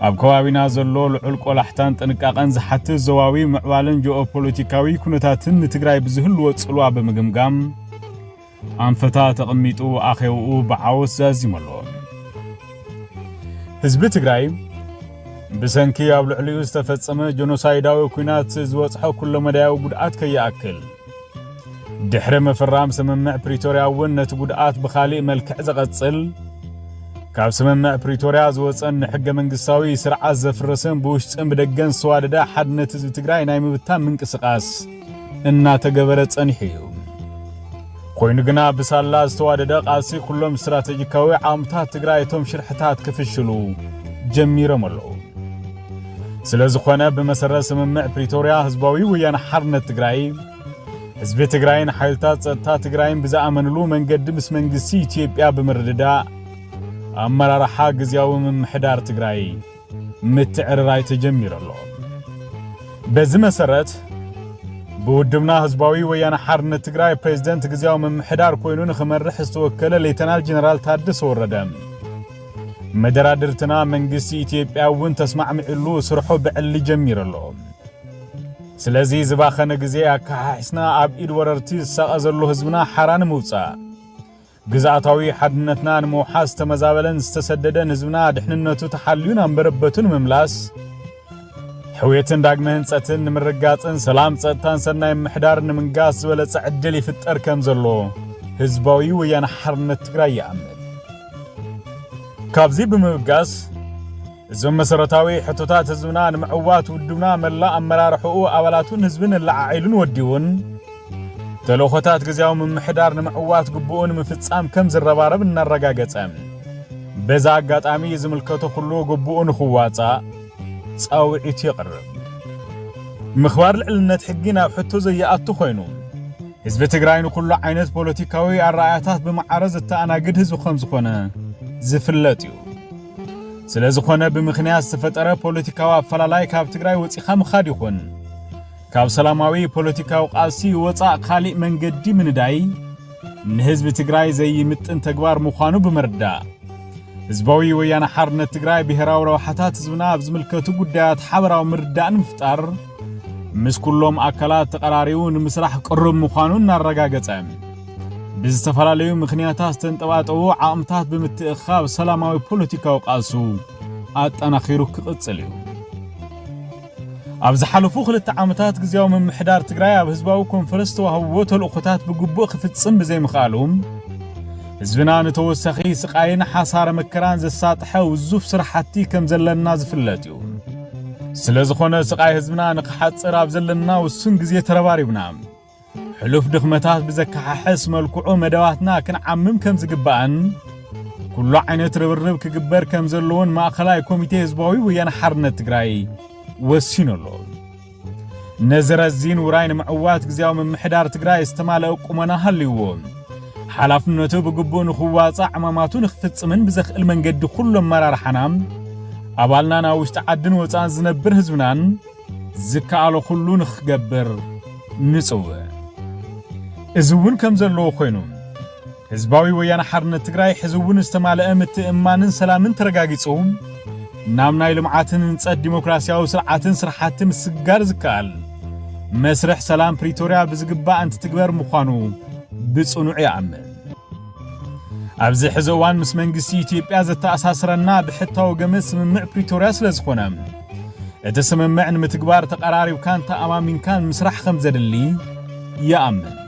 ኣብ ከባቢና ዘሎ ልዑል ቆላሕታን ጥንቃቐን ዝሓትት ዞባዊ ምዕባልን ጂኦፖለቲካዊ ኩነታትን ንትግራይ ብዝህልዎ ጽልዋ ብምግምጋም ኣንፈታ ተቐሚጡ ኣኼብኡ ብዓወት ዛዚሙ ኣሎ ህዝቢ ትግራይ ብሰንኪ ኣብ ልዕሊኡ ዝተፈጸመ ጀኖሳይዳዊ ኩናት ዝወጽሖ ኩሎ መዳያዊ ጉድኣት ከይኣክል ድሕሪ ምፍራም ስምምዕ ፕሪቶርያ እውን ነቲ ጉድኣት ብኻሊእ መልክዕ ዘቐጽል ካብ ስምምዕ ፕሪቶርያ ዝወፀን ሕገ መንግስታዊ ስርዓት ዘፍረሰን ብውሽጥን ብደገን ዝተዋደደ ሓድነት ህዝቢ ትግራይ ናይ ምብታን ምንቅስቃስ እናተገበረ ጸኒሑ እዩ ኮይኑ ግና ብሳላ ዝተዋደደ ቃልሲ ኩሎም ስትራቴጂካዊ ዓምታት ትግራይ እቶም ሽርሕታት ክፍሽሉ ጀሚሮም ኣለዉ ስለዝኾነ ብመሰረት ስምምዕ ፕሪቶርያ ህዝባዊ ወያነ ሓርነት ትግራይ ህዝቢ ትግራይን ሓይልታት ጸጥታ ትግራይን ብዝኣመንሉ መንገዲ ምስ መንግስቲ ኢትዮጵያ ብምርድዳእ ኣመራርሓ ግዚያዊ ምምሕዳር ትግራይ ምትዕርራይ ተጀሚሩ ኣሎ በዚ መሰረት ብውድብና ህዝባዊ ወያነ ሓርነት ትግራይ ፕሬዝደንት ግዚያዊ ምምሕዳር ኮይኑ ንኽመርሕ ዝተወከለ ሌተናል ጀነራል ታደሰ ወረደ መደራድርትና መንግስቲ ኢትዮጵያ እውን ተስማዕምዕሉ ስርሑ ብዕሊ ጀሚሩ ኣሎ ስለዚ ዝባኸነ ግዜ ኣካሓሕስና ኣብ ኢድ ወረርቲ ዝሳቐዘሉ ህዝብና ሓራን ምውፃእ ግዛታዊ ሓድነትና ንመውሓዝ ተመዛበለን ዝተሰደደን ህዝብና ድሕንነቱ ተሓልዩን አንበረበቱን መምላስ ሕውየትን ዳግመ ህንጸትን ንምርጋጽን ሰላም ጸጥታን ሰናይ ምሕዳር ንምንጋስ ዝበለጸ ዕድል ይፍጠር ከም ዘሎ ህዝባዊ ወያነ ሓርነት ትግራይ ይኣምን ካብዚ ብምብጋስ እዞም መሰረታዊ ሕቶታት ህዝብና ንምዕዋት ውድብና መላእ ኣመራርሕኡ ኣባላቱን ህዝብን ለዓዒሉን ወዲውን ተለኾታት ግዚያዊ ምምሕዳር ንምዕዋት ግቡኡን ምፍጻም ከም ዝረባረብ እናረጋገጸ በዛ አጋጣሚ ዝምልከቶ ኩሉ ግቡኡን ኽዋጻ ጻውዒት ይቕርብ ምኽባር ልዕልነት ሕጊ ናብ ሕቶ ዘይኣቱ ኮይኑ ህዝብ ትግራይ ንኩሉ ዓይነት ፖለቲካዊ አራያታት በመዓረዝ ተአናግድ ህዝብ ከም ዝኾነ ዝፍለጥ እዩ ስለ ዝኾነ ብምኽንያት ዝተፈጠረ ፖለቲካዊ አፈላላይ ካብ ትግራይ ወፂኻ ምኻድ ይኹን ካብ ሰላማዊ ፖለቲካዊ ቃልሲ ወፃእ ካሊእ መንገዲ ምንዳይ ንህዝብ ትግራይ ዘይምጥን ተግባር ምዃኑ ብምርዳእ ህዝባዊ ወያነ ሓርነት ትግራይ ብሄራዊ ረብሓታት ህዝብና ኣብ ዝምልከቱ ጉዳያት ሓበራዊ ምርዳእን ምፍጣር ምስ ኩሎም ኣካላት ተቀራሪቡ ንምስራሕ ቅርብ ምዃኑ እናረጋገፀ ብዝተፈላለዩ ምኽንያታት ዝተንጠባጠቡ ዓቕምታት ብምትእኻብ ሰላማዊ ፖለቲካዊ ቃልሱ ኣጠናኺሩ ክቕፅል እዩ ኣብ ዝሓለፉ 2 ዓመታት ግዚያዊ ምምሕዳር ትግራይ ኣብ ህዝባዊ ኮንፈረንስ ተዋህቦ ተልእኾታት ብግቡእ ክፍጽም ብዘይምኽኣሉ ህዝብና ንተወሳኺ ስቃይን ሓሳረ መከራን ዘሳጥሐ ውዙፍ ስራሕቲ ከም ዘለና ዝፍለጥ እዩ ስለ ዝኾነ ስቃይ ህዝብና ንኽሓፅር ኣብ ዘለና ውሱን ግዜ ተረባሪብና ሕሉፍ ድኽመታት ብዘከሓሕስ መልክዑ መደባትና ክንዓምም ከም ዝግባእን ኩሉ ዓይነት ርብርብ ክግበር ከም ዘለዎን ማእኸላይ ኮሚቴ ህዝባዊ ወያነ ሓርነት ትግራይ ወሲኑሎ ነዝረዚን ውራይ ንምዕዋት ግዚያዊ ምምሕዳር ትግራይ ዝተማለአ ቁመና ሃልይዎ ሓላፍነቱ ብግቡእ ንኽዋፃእ ዕማማቱ ንኽፍጽምን ብዘኽእል መንገዲ ኩሉ ኣመራርሓናም ኣባልና ናብ ውሽጢ ዓድን ወፃእን ዝነብር ህዝብናን ዝከኣሎ ኩሉ ንኽገብር ንጽውዕ እዚ እውን ከም ዘለዎ ኮይኑ ህዝባዊ ወያነ ሓርነት ትግራይ ሕዚ እውን ዝተማለአ ምትእምማንን ሰላምን ተረጋጊጹ ናብ ናይ ልምዓትን ህንጸት ዲሞክራሲያዊ ስርዓትን ስራሕቲ ምስጋር ዝከኣል መስርሕ ሰላም ፕሪቶሪያ ብዝግባእ እንትትግበር ምዃኑ ብጽኑዕ ይኣምን ኣብዚ ሕዚ እዋን ምስ መንግስቲ ኢትዮጵያ ዘተኣሳስረና ብሕታዊ ገመድ ስምምዕ ፕሪቶሪያ ስለ ዝኾነ እቲ ስምምዕ ንምትግባር ተቀራሪብካን ተኣማሚንካን ምስራሕ ከም ዘድሊ ይኣምን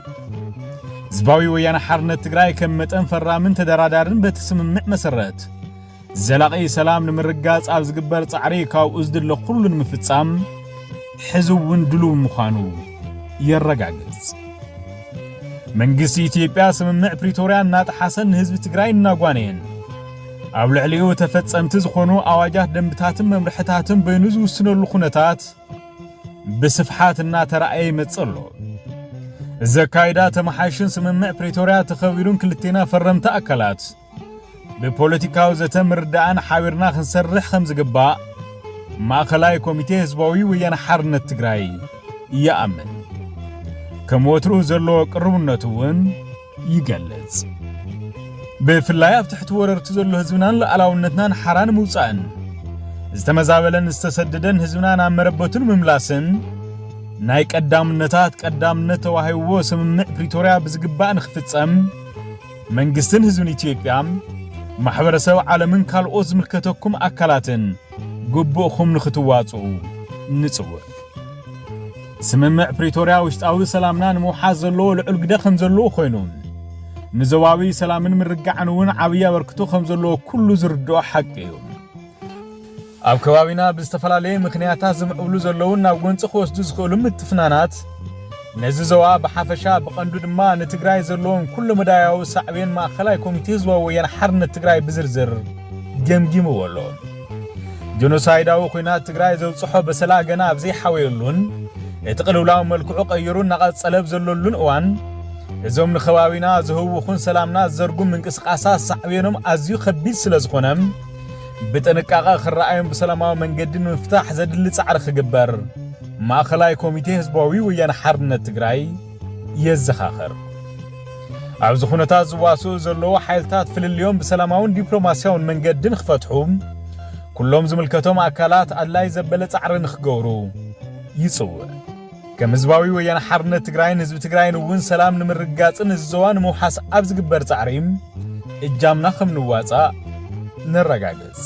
ህዝባዊ ወያነ ሓርነት ትግራይ ከም መጠን ፈራምን ተደራዳርን በቲ ስምምዕ መሰረት ዘላቂ ሰላም ንምርጋጽ ኣብ ዝግበር ጻዕሪ ካብኡ ዝድለ ኩሉ ንምፍጻም ሕዚ እውን ድሉው ምዃኑ የረጋግጽ መንግስቲ ኢትዮጵያ ስምምዕ ፕሪቶሪያ እናጥሓሰን ህዝቢ ትግራይ እናጓነየን ኣብ ልዕሊኡ ተፈጸምቲ ዝኾኑ ኣዋጃት ደንብታትን መምርሕታትን በይኑ ዝውስነሉ ኩነታት ብስፍሓት እናተረኣየ ይመጽእ ኣሎ እዚ ኣካይዳ ተመሓይሽን ስምምዕ ፕሪቶሪያ ተኸቢሩን ክልቴና ፈረምቲ ኣካላት ብፖለቲካዊ ዘተ ምርዳእን ሓቢርና ክንሰርሕ ከም ዝግባእ ማእኸላይ ኮሚቴ ህዝባዊ ወያነ ሓርነት ትግራይ ይኣምን ከም ወትሩ ዘለዎ ቅርብነቱ እውን ይገልጽ ብፍላይ ኣብ ትሕቲ ወረርቲ ዘሎ ህዝብናን ሉዓላውነትናን ሓራን ምውፃእን ዝተመዛበለን ዝተሰደደን ህዝብና ናብ መረበቱን ምምላስን ናይ ቀዳምነት ተዋሂብዎ ስምምዕ ፕሪቶሪያ ብዝግባእ ንኽፍጸም መንግስትን ህዝብን ኢትዮጵያ ማሕበረሰብ ዓለምን ካልኦት ዝምልከተኩም ኣካላትን ግቡእኹም ንኽትዋጽኡ ንጽውዕ ስምምዕ ፕሪቶሪያ ውሽጣዊ ሰላምና ንምውሓዝ ዘለዎ ልዑል ግደ ከም ዘለዎ ኮይኑ ንዘባዊ ሰላምን ምርጋዕን እውን ዓብይ ኣበርክቶ ከም ዘለዎ ኩሉ ዝርድኦ ሓቂ እዩ ኣብ ከባቢና ብዝተፈላለየ ምኽንያታት ዝምዕብሉ ዘለውን ናብ ጎንፂ ክወስዱ ዝኽእሉ ምትፍናናት ነዚ ዘዋ ብሓፈሻ ብቐንዱ ድማ ንትግራይ ዘለዎም ኩሉ መዳያዊ ሳዕቤን ማእኸላይ ኮሚቴ ህዝባዊ ወያነ ሓርነት ትግራይ ብዝርዝር ገምጊምዎ ኣሎ ጆኖሳይዳዊ ኩናት ትግራይ ዘብፅሖ በሰላ ገና ኣብ ዘይሓወየሉን እቲ ቅልውላዊ መልክዑ ቀይሩ እናቐጸለ ዘለሉን እዋን እዞም ንኸባቢና ዝህውኹን ሰላምና ዝዘርጉም ምንቅስቃሳት ሳዕቤኖም ኣዝዩ ከቢድ ስለ ዝኾነ ብጥንቃቐ ክረኣዮም ብሰላማዊ መንገዲ ንምፍታሕ ዘድሊ ጻዕሪ ክግበር ማእኸላይ ኮሚቴ ህዝባዊ ወያነ ሓርነት ትግራይ የዘኻኽር ኣብዚ ኩነታት ዝዋስኡ ዘለዉ ሓይልታት ፍልልዮም ብሰላማውን ዲፕሎማስያውን መንገዲ ንኽፈትሑ ኩሎም ዝምልከቶም ኣካላት ኣድላይ ዘበለ ጻዕሪ ንኽገብሩ ይጽውዕ ከም ህዝባዊ ወያነ ሓርነት ትግራይን ህዝቢ ትግራይን እውን ሰላም ንምርጋጽን ዝዘዋን ምውሓስ ኣብ ዝግበር ጻዕሪ እጃምና ከም ንዋጻእ ንረጋግጽ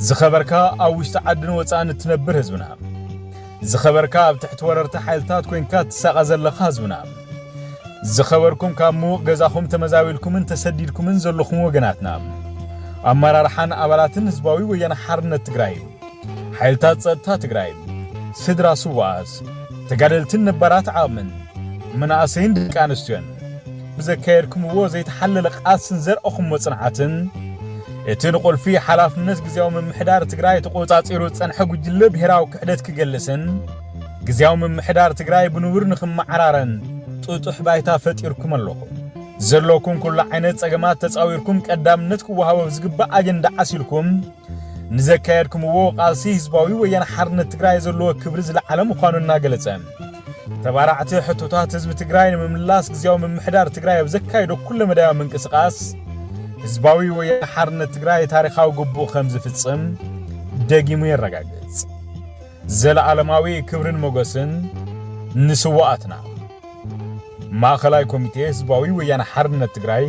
ዝኸበርካ ኣብ ውሽጢ ዓድን ወፃእን እትነብር ህዝብና ዝኸበርካ ኣብ ትሕቲ ወረርቲ ሓይልታት ኮይንካ ትሳቐ ዘለኻ ህዝብና ዝኸበርኩም ካብ ምዉቕ ገዛኹም ተመዛቢልኩምን ተሰዲድኩምን ዘለኹም ወገናትና ኣመራርሓን ኣባላትን ህዝባዊ ወያነ ሓርነት ትግራይ ሓይልታት ጸጥታ ትግራይ ስድራ ስዋስ ተጋደልትን ነባራት ዓቕምን መናእሰይን ደቂ ኣንስትዮን ብዘካየድኩምዎ ዘይተሓለለ ቃልስን ዘርአኹም ጽንዓትን እቲ ንቁልፊ ሓላፍነት ግዚያዊ ምምሕዳር ትግራይ ተቆጻጺሩ ጸንሐ ጉጅለ ብሄራዊ ክሕደት ክገልጽን ግዚያዊ ምምሕዳር ትግራይ ብንቡር ንኽመዓራረን ጥጡሕ ባይታ ፈጢርኩም ኣለኹም ዘለኩም ኩሉ ዓይነት ጸገማት ተጻዊርኩም ቀዳምነት ክወሃቦ ዝግባእ ኣጀንዳ ዓሲልኩም ንዘካየድኩምዎ ቃልሲ ህዝባዊ ወያነ ሓርነት ትግራይ ዘለዎ ክብሪ ዝለዓለ ምዃኑ እናገለጸ ተባራዕቲ ሕቶታት ህዝቢ ትግራይ ንምምላስ ግዚያዊ ምምሕዳር ትግራይ ኣብ ዘካየዶ ኩሉ መዳያዊ ምንቅስቓስ ህዝባዊ ወያነ ሓርነት ትግራይ ታሪኻዊ ግቡእ ከም ዝፍጽም ደጊሙ የረጋግጽ ዘለዓለማዊ ክብርን ሞገስን ንስዋኣትና ማእኸላይ ኮሚቴ ህዝባዊ ወያነ ሓርነት ትግራይ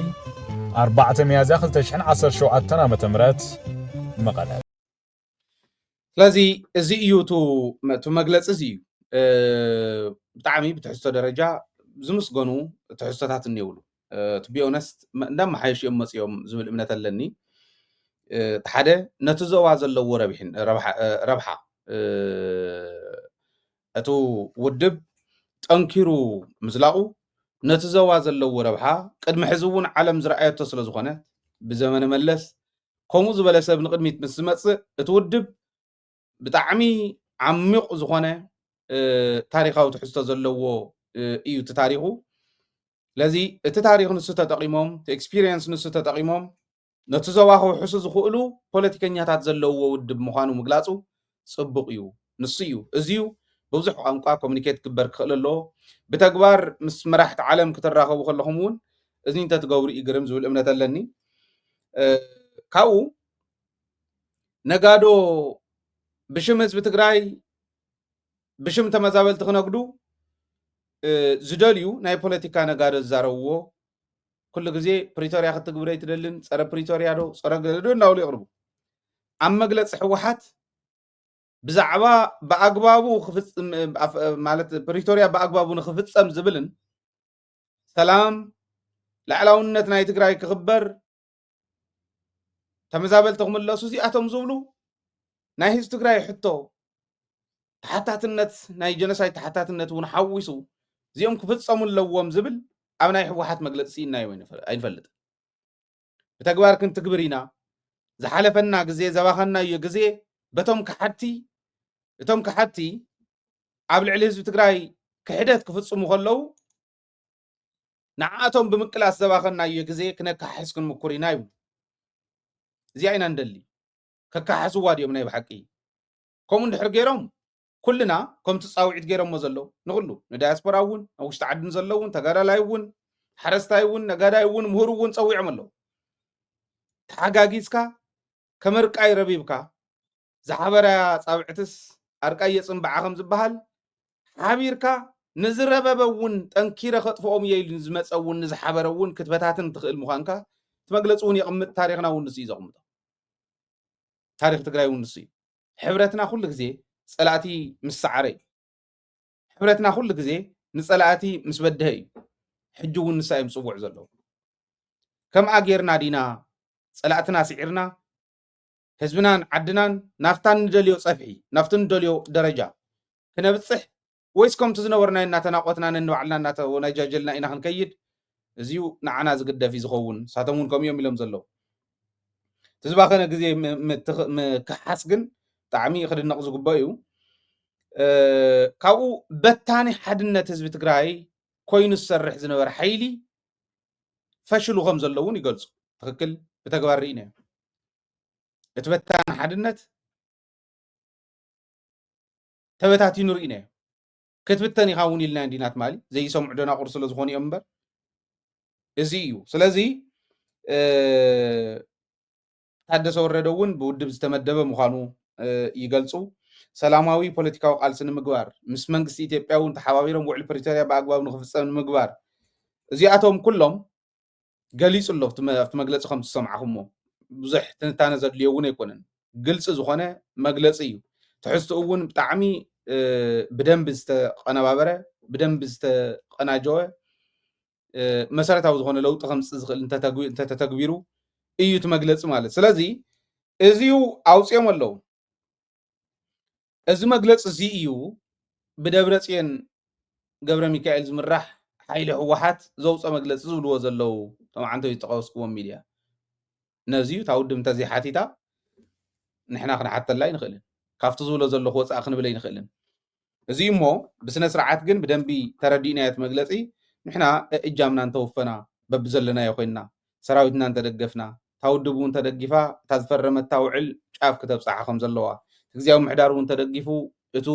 4 ሚያዝያ 2017 ዓ.ም መቐለ ስለዚ እዚ እዩ ቱ መግለፂ እዚ እዩ ብጣዕሚ ብትሕዝቶ ደረጃ ዝምስገኑ ትሕዝቶታት እኒብሉ ቱ ቢ ኦነስት እንዳመሓየሽ እዮም መፅኦም ዝብል እምነት ኣለኒ እቲ ሓደ ነቲ ዞባ ዘለዎ ረብሓ እቲ ውድብ ጠንኪሩ ምዝላቑ ነቲ ዞባ ዘለዎ ረብሓ ቅድሚ ሕዚ እውን ዓለም ዝረኣየቶ ስለ ዝኾነ ብዘመነ መለስ ከምኡ ዝበለ ሰብ ንቅድሚት ምስ ዝመፅእ እቲ ውድብ ብጣዕሚ ዓሚቕ ዝኾነ ታሪኻዊ ትሕዝቶ ዘለዎ እዩ እቲ ታሪኹ ስለዚ እቲ ታሪክ ንሱ ተጠቂሞም እቲ ኤክስፒሪየንስ ንሱ ተጠቂሞም ነቲ ዞባ ክውሕሱ ዝኽእሉ ፖለቲከኛታት ዘለዎ ውድብ ምዃኑ ምግላፁ ፅቡቕ እዩ ንሱ እዩ እዚዩ ብብዙሕ ቋንቋ ኮሚኒኬት ክግበር ክኽእል ኣለዎ ብተግባር ምስ መራሕቲ ዓለም ክትራኸቡ ከለኹም እውን እዚ እንተትገብሩ ይግርም ዝብል እምነት ኣለኒ ካብኡ ነጋዶ ብሽም ህዝቢ ትግራይ ብሽም ተመዛበልቲ ክነግዱ ዝደልዩ ናይ ፖለቲካ ነጋዶ ዝዛረብዎ ኩሉ ግዜ ፕሪቶሪያ ክትግብረ ይትደልን ፀረ ፕሪቶሪያ ዶ ፀረ ገዶ እናብሉ ይቕርቡ ኣብ መግለፂ ሕወሓት ብዛዕባ ብኣግባቡ ክፍፅም ማለት ፕሪቶሪያ ብኣግባቡ ንክፍፀም ዝብልን ሰላም ላዕላውነት ናይ ትግራይ ክኽበር ተመዛበልቲ ክምለሱ እዚኣቶም ዝብሉ ናይ ህዝቢ ትግራይ ሕቶ ተሓታትነት ናይ ጀኖሳይድ ተሓታትነት እውን ሓዊሱ እዚኦም ክፍፀሙ ኣለዎም ዝብል ኣብ ናይ ሕወሓት መግለፂ እናዮ ኣይንፈልጥ ብተግባር ክንትግብር ኢና ዝሓለፈና ግዜ ዘባኸናዮ ግዜ በቶም ክሓቲ ኣብ ልዕሊ ህዝቢ ትግራይ ክሕደት ክፍፅሙ ከለዉ ንዓቶም ብምቅላስ ዘባኸናዮ ግዜ ክነካሕስ ክንምኩር ኢና ይብሉ እዚኣ ኢና እንደሊ ከካሓስዋ ድዮም ናይ ብሓቂ ከምኡ እንድሕር ገይሮም ኩልና ከምቲ ፃውዒት ገይሮሞ ዘለዉ ንኩሉ ንዳያስፖራ እውን ኣብ ውሽጢ ዓድን ዘለዉ ተጋዳላይ እውን ሓረስታይ እውን ነጋዳይ እውን ምሁር እውን ፀዊዖም ኣለዉ ተሓጋጊዝካ ከመርቃይ ረቢብካ ዝሓበራ ፃውዕትስ ኣርቃይ የፅምበዓ ከም ዝበሃል ሓቢርካ ንዝረበበ እውን ጠንኪረ ከጥፍኦም እየ ኢሉ ዝመፀ እውን ንዝሓበረ እውን ክትበታትን ትኽእል ምዃንካ ትመግለፂ እውን የቕምጥ ታሪክና እውን ንሱ እዩ ዘቕምጦ ታሪክ ትግራይ እውን ንሱ እዩ ሕብረትና ኩሉ ግዜ ፀላእቲ ምስ ሰዓረ እዩ ሕብረትና ኩሉ ግዜ ንፀላእቲ ምስ በድሀ እዩ ሕጂ እውን ንሳ እዮም ፅውዕ ዘለዉ ከምኣ ጌርና ዲና ፀላእትና ስዒርና ህዝብናን ዓድናን ናፍታን ንደልዮ ፀፍሒ ናፍቲ ንደልዮ ደረጃ ክነብፅሕ ወይስ ከምቲ ዝነበርና እናተናቆትና ነንባዕልና እናተወናጃጀልና ኢና ክንከይድ እዚዩ ንዓና ዝግደፍ እዩ ዝኸውን ሳቶም እውን ከምኡ እዮም ኢሎም ዘለዉ ትዝባኸነ ግዜ ምክሓስ ግን ብጣዕሚ ክድነቕ ዝግባእ እዩ ካብኡ በታኒ ሓድነት ህዝቢ ትግራይ ኮይኑ ዝሰርሕ ዝነበረ ሓይሊ ፈሽሉ ከም ዘለዎ እውን ይገልፁ ትክክል ብተግባር ርኢና እቲ በታኒ ሓድነት ተበታቲኑ ርኢናዮ ክትብተን ኢኻ እውን ኢልና እንዲና ትማሊ ዘይሰምዑ ደናቁር ስለ ዝኾኑ እዮም እምበር እዚ እዩ ስለዚ ታደሰ ወረደ እውን ብውድብ ዝተመደበ ምዃኑ ይገልፁ ሰላማዊ ፖለቲካዊ ቃልሲ ንምግባር ምስ መንግስቲ ኢትዮጵያ እውን ተሓባቢሮም ውዕል ፕሪቶሪያ ብኣግባብ ንክፍፀም ንምግባር እዚኣቶም ኩሎም ገሊፁ ኣሎ ኣብቲ መግለፂ ከም ዝሰምዓኹሞ ብዙሕ ትንታነ ዘድልዮ እውን ኣይኮነን ግልፂ ዝኾነ መግለፂ እዩ ትሕዝትኡ እውን ብጣዕሚ ብደንቢ ዝተቀነባበረ ብደንቢ ዝተቀናጀወ መሰረታዊ ዝኾነ ለውጢ ከምፅእ ዝኽእል እንተተተግቢሩ እዩ እቲ መግለፂ ማለት ስለዚ እዚዩ ኣውፅኦም ኣለዉ እዚ መግለፂ እዚ እዩ ብደብረፅዮን ገብረ ሚካኤል ዝምራሕ ሓይሊ ሕወሓት ዘውፀ መግለፂ ዝብልዎ ዘለዉ ቶም ዓንተይ ዝጠቐስክዎም ሚድያ ነዚዩ እታ ውድብ እንተዘይሓቲታ ንሕና ክንሓተላ ይንኽእልን ካብቲ ዝብሎ ዘለኹ ወፃእ ክንብል ኣይንኽእልን እዚ እሞ ብስነ ስርዓት ግን ብደንቢ ተረዲእናዮ እቲ መግለፂ ንሕና እጃምና እንተወፈና በብዘለና ይኮይንና ሰራዊትና እንተደገፍና ታውድቡ እንተደጊፋ እታ ዝፈረመታ ውዕል ጫፍ ክተብፃዓ ከም ዘለዋ ግዚያዊ ምሕዳር እውን ተደጊፉ እቱ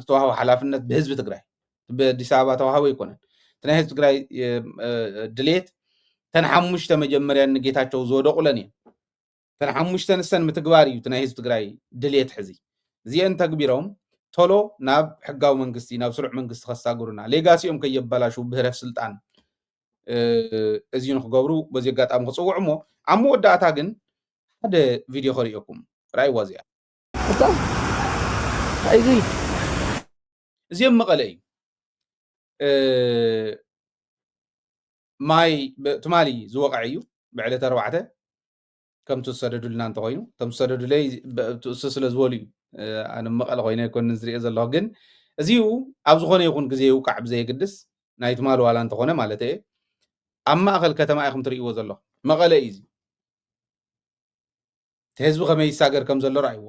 ዝተዋሃበ ሓላፍነት ብህዝቢ ትግራይ በአዲስ አበባ ተዋሃበ ይኮነን እቲ ናይ ህዝቢ ትግራይ ድሌት ተን ሓሙሽተ መጀመርያ ንጌታቸው ዝወደቁለን እየን ተን ሓሙሽተ ንሰን ምትግባር እዩ እቲ ናይ ህዝቢ ትግራይ ድሌት ሕዚ እዚአን ተግቢሮም ቶሎ ናብ ሕጋዊ መንግስቲ ናብ ስሩዕ መንግስቲ ከሳግሩና ሌጋሲኦም ከየበላሹ ብህረፍ ስልጣን እዚኡ ንክገብሩ በዚ ኣጋጣሚ ክፅውዕ እሞ ኣብ መወዳእታ ግን ሓደ ቪድዮ ከሪአኩም ራእይዋ እዚኣ እዚኦም መቐለ እዩ ማይ ትማሊ ዝወቅዕ እዩ ብዕለት 4 ከም ትሰደዱልና እንተኮይኑ ከም ትሰደዱለይ እሱ ስለ ዝበሉ እዩ ኣነ መቐለ ኮይነ ኣይኮንን ዝሪኦ ዘለኹ ግን እዚኡ ኣብ ዝኾነ ይኹን ግዜ ይውቃዕ ብዘየግድስ ናይ ትማሊ ዋላ እንተኾነ ማለት እየ ኣብ ማእኸል ከተማ ኢኹም ትርእይዎ ዘለኹ መቐለ እዩ እቲ ህዝቢ ከመይ ይሳገር ከም ዘሎ ረኣይዎ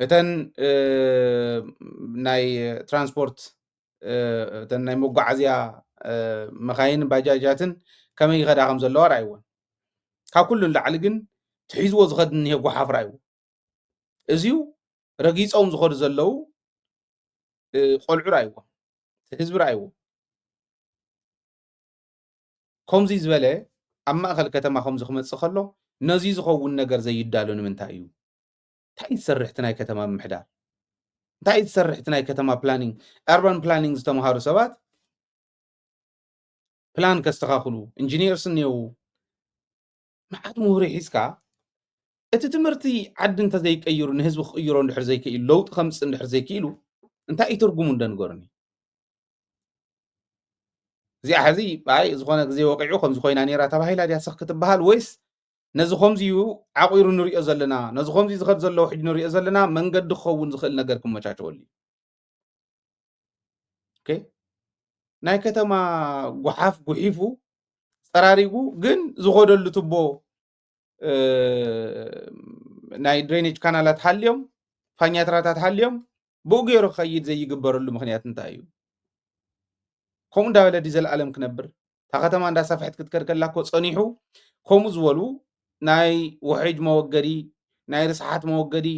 እተን ናይ ትራንስፖርት እተን ናይ መጓዓዝያ መካይን ባጃጃትን ከመይ ይኸዳ ከም ዘለዋ ረኣይዎን ካብ ኩሉ ንላዕሊ ግን ትሒዝዎ ዝኸድ እኒሄ ጓሓፍ ረኣይዎ እዚኡ ረጊፆም ዝኸዱ ዘለው ቆልዑ ረኣይዎ ህዝቢ ረኣይዎ ከምዚ ዝበለ ኣብ ማእኸል ከተማ ከምዚ ክመፅእ ከሎ ነዚ ዝኸውን ነገር ዘይዳሎ ንምንታይ እዩ እንታይ ዝሰርሕ እቲ ናይ ከተማ ምምሕዳር እንታይ ዝሰርሕ እቲ ናይ ከተማ ፕላኒንግ ኣርባን ፕላኒንግ ዝተምሃሩ ሰባት ፕላን ከስተኻኽሉ ኢንጂነርስ እኒአው መዓት ምሁሪ ሒዝካ እቲ ትምህርቲ ዓዲ እንተዘይቀይሩ ንህዝቢ ክቅይሮ እንድሕር ዘይክኢሉ ለውጢ ከምፅእ እንድሕር ዘይክኢሉ እንታይ እዩ ትርጉሙ እንደንገሩኒ እዚኣ ሕዚ ኣይ ዝኾነ ግዜ ወቂዑ ከምዚ ኮይና ነራ ተባሂላ ድያ ስኽ ክትበሃል ወይስ ነዚ ከምዚዩ ዓቂሩ ንሪኦ ዘለና ነዚ ከምዚ ዝኸድ ዘለዎ ሕጂ ንሪኦ ዘለና መንገዲ ክኸውን ዝኽእል ነገር ክመቻቸወሉ እዩ ናይ ከተማ ጓሓፍ ጉሒፉ ፀራሪጉ ግን ዝኸደሉ ትቦ ናይ ድሬኔጅ ካናላት ሃልዮም ፋኛትራታት ሃልዮም ብኡ ገይሩ ክኸይድ ዘይግበረሉ ምክንያት እንታይ እዩ ከምኡ እንዳበለ ዲ ዘለኣለም ክነብር እታ ከተማ እንዳሰፍሐት ክትከድ ከላ እኮ ፀኒሑ ከምኡ ዝበሉ ናይ ውሕጅ መወገዲ ናይ ርስሓት መወገዲ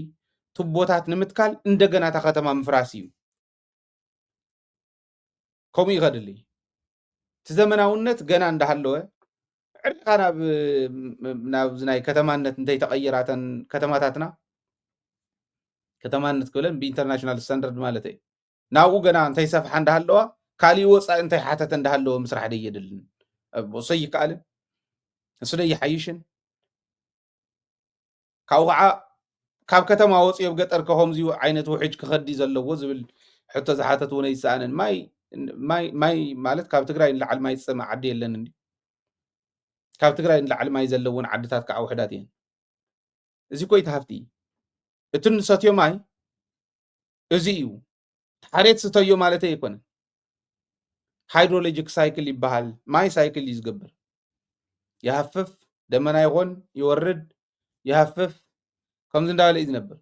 ቱቦታት ንምትካል እንደገና እታ ከተማ ምፍራስ እዩ ከምኡ ይኸድሊ እቲ ዘመናውነት ገና እንዳሃለወ ዕርቃ ናብ ናይ ከተማነት እንተይተቐይራተን ከተማታትና ከተማነት ክብለን ብኢንተርናሽናል ስታንዳርድ ማለት እዩ ናብኡ ገና እንተይሰፍሓ እንዳሃለዋ ካሊእ ወፃኢ እንታይ ሓተተ እንዳሃለወ ምስራሕ ደየድልን እሱ ይከኣልን እሱ ደይሓይሽን ካብኡ ከዓ ካብ ከተማ ወፂኦም ገጠር ከምዚኡ ዓይነት ውሕጅ ክኸዲ ዘለዎ ዝብል ሕቶ ዝሓተት እውን ኣይሰኣንን ማይ ማለት ካብ ትግራይ ንላዕሊ ማይ ዝፀምእ ዓዲ የለን እንዲ ካብ ትግራይ ንላዕሊ ማይ ዘለውን ዓድታት ከዓ ውሕዳት እየን እዚ ኮይታ ሃፍቲ እቲ ንሰትዮ ማይ እዚ እዩ ሓሬት ስተዮ ማለት ኣይኮነን ሃይድሮሎጂክ ሳይክል ይበሃል ማይ ሳይክል እዩ ዝገብር ይሃፍፍ ደመና ይኾን ይወርድ ይሃፍፍ ከምዚ እንዳበለ እዩ ዝነብር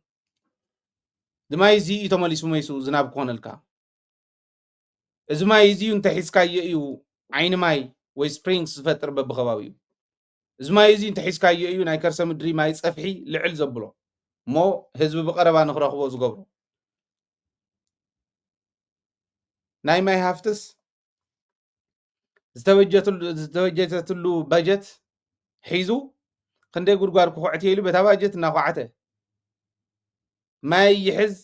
ዝማይ እዚ እዩ ተመሊሱ መይሱ ዝናብ ክኾነልካ እዚ ማይ እዚ እንተሒዝካዮ እዩ ዓይኒ ማይ ወይ ስፕሪንግስ ዝፈጥር በብኸባቢኡ እዚ ማይ እዚ እንተሒዝካዮ እዩ ናይ ከርሰ ምድሪ ማይ ፀፍሒ ልዕል ዘብሎ እሞ ህዝቢ ብቐረባ ንክረኽቦ ዝገብሮ ናይ ማይ ሃፍትስ ዝተበጀተትሉ በጀት ሒዙ ክንደይ ጉድጓድ ክኹዕት ኢሉ በታ ባጀት እናኳዓተ ማይ ይሕዝ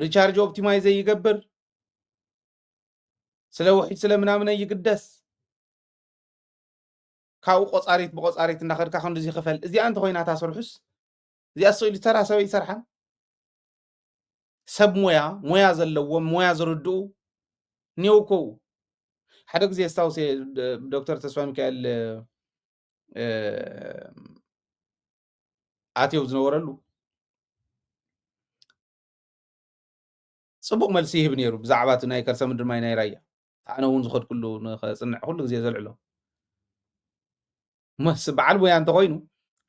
ሪቻርጅ ኦፕቲማይዘ ይገብር ስለ ውሒድ ስለ ምናምነ ይግደስ ካብኡ ቆፃሪት ብቆፃሪት እናኸድካ ክንዲዚ ክፈል እዚኣ እንተ ኮይና ታሰርሑስ እዚኣ ስኢሉ ተራ ሰበይ ይሰርሓን ሰብ ሞያ ዘለዎም ሞያ ዝርድኡ ኒውኮው ሓደ ግዜ ስታውስ ዶክተር ተስፋ ሚካኤል ኣትዮም ዝነበረሉ ፅቡቅ መልሲ ይህብ ነይሩ ብዛዕባ እቲ ናይ ከርሰ ምድሪ ማይ ናይ ራያ ኣነ እውን ዝኸድ ኩሉ ንኸፅንዕ ኩሉ ግዜ ዘልዕሎ መስ በዓል ሞያ እንተኮይኑ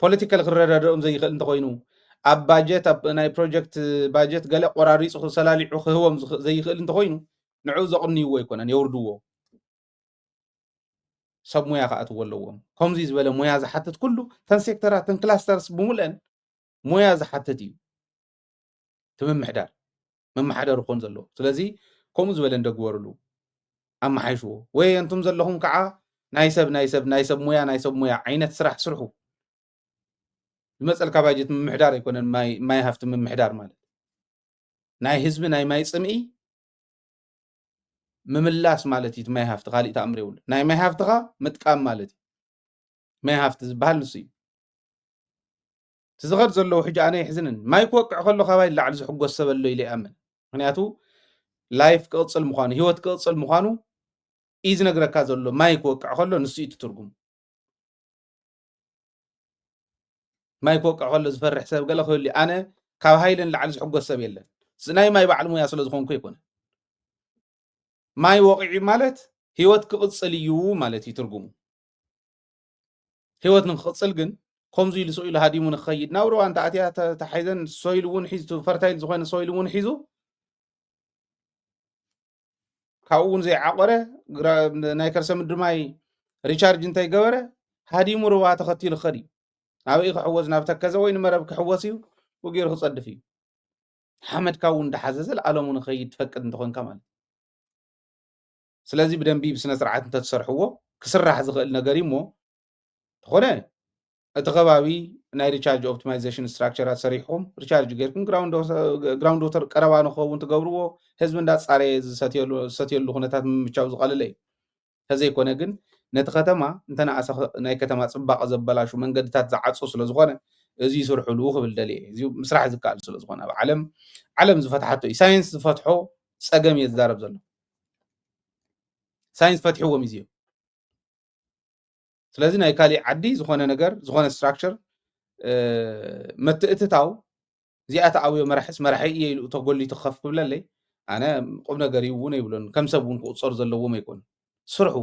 ፖለቲካል ክረዳድኦም ዘይኽእል እንተኮይኑ ኣብ ባጀት ኣብ ናይ ፕሮጀክት ባጀት ገለ ቆራሪፁ ሰላሊዑ ክህቦም ዘይኽእል እንተኮይኑ ንዑ ዘቕንይዎ ኣይኮነን የውርድዎ ሰብ ሞያ ከኣትዎ ኣለዎም ከምዚ ዝበለ ሞያ ዝሓትት ኩሉ ተን ሴክተራት ተን ክላስተርስ ብምልአን ሞያ ዝሓትት እዩ ትምምሕዳር መማሓደር ይኮን ዘለዎ ስለዚ ከምኡ ዝበለ እንደግበርሉ ኣመሓይሽዎ ወይ እንቱም ዘለኹም ከዓ ናይ ሰብ ሞያ ዓይነት ስራሕ ስርሑ ዝመፀልካ ባጀት ምምሕዳር ኣይኮነን ማይ ሃፍቲ ምምሕዳር ማለት ናይ ህዝቢ ናይ ማይ ፅምኢ ምምላስ ማለት እዩ ማይ ሃፍቲ ካሊእ ተኣምር የብሉ ናይ ማይ ሃፍትኻ ምጥቃም ማለት እዩ ማይ ሃፍቲ ዝበሃል ንሱ እዩ ትዝኸድ ዘለዎ ሕጂ ኣነ ይሕዝንን ማይ ክወቅዕ ከሎ ከባቢ ላዕሊ ዝሕጎስ ሰብ ኣሎ ኢለ ይኣምን ምክንያቱ ላይፍ ክቕፅል ምዃኑ ሂወት ክቕፅል ምዃኑ እዩ ዝነግረካ ዘሎ ማይ ክወቅዕ ከሎ ንሱ እዩ ትርጉም ማይ ክወቅዕ ከሎ ዝፈርሕ ሰብ ገለ ክህሉ ኣነ ካብ ሃይልን ላዕሊ ዝሕጎስ ሰብ የለን ናይ ማይ በዓል ሞያ ስለ ዝኾንኩ ይኮነ ማይ ወቂዒ ማለት ሂወት ክቕፅል እዩ ማለት እዩ ትርጉሙ ሂወት ንክቕፅል ግን ከምዚ ኢሉ ስኢሉ ሃዲሙ ንክኸይድ ናብ ሩባ እንተኣትያ ተሓይዘን ሶይል እውን ሒዙ ፈርታይል ዝኾነ ሶይል እውን ሒዙ ካብኡ እውን ዘይዓቆረ ናይ ከርሰ ምድሪ ማይ ሪቻርጅ እንተይገበረ ሃዲሙ ሩባ ተኸቲሉ ክኸድ እዩ ናብኡ ክሕወዝ ናብ ተከዘ ወይ ንመረብ ክሕወስ እዩ ወጊሩ ክፀድፍ እዩ ሓመድካ እውን እንዳሓዘ ዘለኣለሙ ንኸይድ ትፈቅድ እንተኮንካ ማለት ስለዚ ብደንቢ ብስነ ስርዓት እንተትሰርሕዎ ክስራሕ ዝኽእል ነገር እዩ እሞ ተኾነ እቲ ከባቢ ናይ ሪቻርጅ ኦፕቲማይዜሽን ስትራክቸራት ሰሪሕኩም ሪቻርጅ ጌርኩም ግራውንድ ወተር ቀረባ ንክኸውን ትገብርዎ ህዝቢ እንዳፃረየ ዝሰትየሉ ኩነታት ምምቻው ዝቐለለ እዩ ከዘይኮነ ግን ነቲ ከተማ እንተነኣሰ ናይ ከተማ ፅባቐ ዘበላሹ መንገድታት ዝዓፁ ስለዝኾነ እዚ ይስርሕሉ ክብል ደልየ እዚ ምስራሕ ዝከኣል ስለዝኾነ ኣብ ዓለም ዝፈትሓቶ እዩ ሳይንስ ዝፈትሖ ፀገም እየ ዝዛረብ ዘሎ ሳይንስ ፈትሕዎም እዩ ስለዚ ናይ ካሊእ ዓዲ ዝኾነ ነገር ዝኾነ ስትራክቸር መትእትታው እዚኣተ ኣብዮ መራሕስ መራሒ እየ ኢሉ ተጎሊቱ ክኸፍ ክብለለይ ኣነ ቁም ነገር እዩ እውን ኣይብሎን ከም ሰብ እውን ክቁፀር ዘለዎም ኣይኮኑ ስርሑ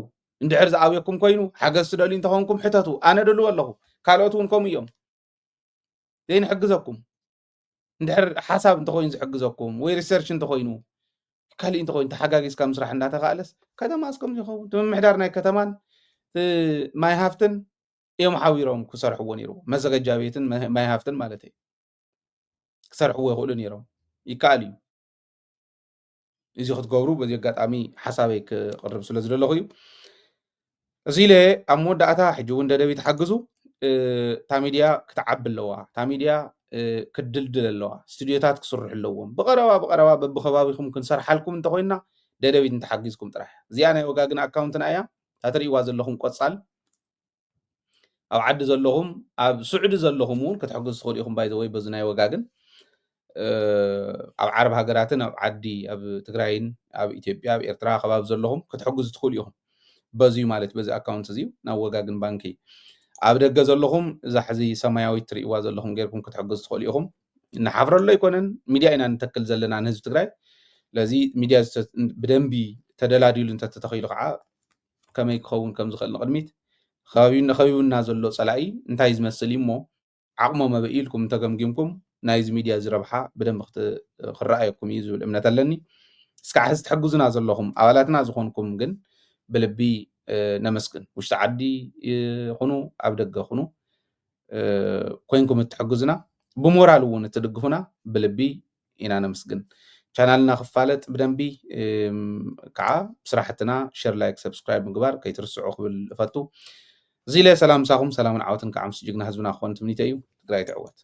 እንድሕር ዝኣብየኩም ኮይኑ ሓገዝ ትደልዩ እንተኾንኩም ሕተቱ ኣነ ደልዎ ኣለኹ ካልኦት እውን ከምኡ እዮም ዘይንሕግዘኩም እንድሕር ሓሳብ እንተኮይኑ ዝሕግዘኩም ወይ ሪሰርች እንተኮይኑ ካሊእ እንተኮይኑ ተሓጋጊዝካ ምስራሕ እንዳተኻእለስ ከተማ እስከምዚ ይኸውን ምምሕዳር ናይ ከተማን ማይ ሃፍትን እዮም ሓዊሮም ክሰርሕዎ ነይሮም መዘጋጃ ቤትን ማይ ሃፍትን ማለት እዩ ክሰርሕዎ ይኽእሉ ነይሮም ይከኣል እዩ እዚ ክትገብሩ በዚ ኣጋጣሚ ሓሳበይ ክቅርብ ስለ ዝደለኹ እዩ እዚ ኢለ ኣብ መወዳእታ ሕጂ እውን ደደቢት ሓግዙ እታ ሚድያ ክትዓቢ ኣለዋ እታ ሚድያ ክድልድል ኣለዋ ስቱድዮታት ክስርሑ ኣለዎም ብቐረባ በብኸባቢኹም ክንሰርሓልኩም እንተኮይንና ደደቢት እንተሓጊዝኩም ጥራሕ እዚኣ ናይ ወጋግን ኣካውንትና እያ ታትሪእዋ ዘለኹም ቆፃል ኣብ ዓዲ ዘለኹም ኣብ ስዑዲ ዘለኹም እውን ክትሕግዙ ትኽእሉ ኢኹም ባይዘወይ በዚ ናይ ወጋግን ኣብ ዓረብ ሃገራትን ኣብ ዓዲ ኣብ ትግራይን ኣብ ኢትዮጵያ ኣብ ኤርትራ ከባቢ ዘለኹም ክትሕግዙ ትኽእሉ ኢኹም በዚዩ ማለት በዚ ኣካውንት እዚዩ ናብ ወጋግን ባንኪ ኣብ ደገ ዘለኹም እዛ ሕዚ ሰማያዊት ትሪእዋ ዘለኹም ጌርኩም ክትሕግዙ ትኽእሉ ኢኹም ንሓፍረሎ ኣይኮነን ሚድያ ኢና ንተክል ዘለና ንህዝቢ ትግራይ ለዚ ሚድያ ብደንቢ ተደላዲሉ እንተተተኺሉ ከዓ ከመይ ክኸውን ከም ዝኽእል ንቅድሚት ከቢብና ዘሎ ፀላኢ እንታይ ዝመስል እዩ እሞ ዓቕሞም ኣበይ ኢልኩም እንተገምጊምኩም ናይዚ ሚድያ ዝረብሓ ብደንቢ ክረኣየኩም እዩ ዝብል እምነት ኣለኒ እስካዕ ሕዚ ትሕግዙና ዘለኹም ኣባላትና ዝኾንኩም ግን ብልቢ ነመስግን ውሽጢ ዓዲ ይኹኑ ኣብ ደገ ይኹኑ ኮይንኩም እትሕግዙና ብሞራል እውን እትድግፉና ብልቢ ኢና ነመስግን ቻናልና ክፋለጥ ብደንቢ ከዓ ስራሕትና ሼር ላይክ ሰብስክራይብ ምግባር ከይትርስዑ ክብል እፈቱ እዚ ኢለ ሰላም ምሳኹም ሰላምን ዓወትን ከዓ ምስ ጅግና ህዝብና ክኾን ትምኒተ እዩ ትግራይ ትዕወት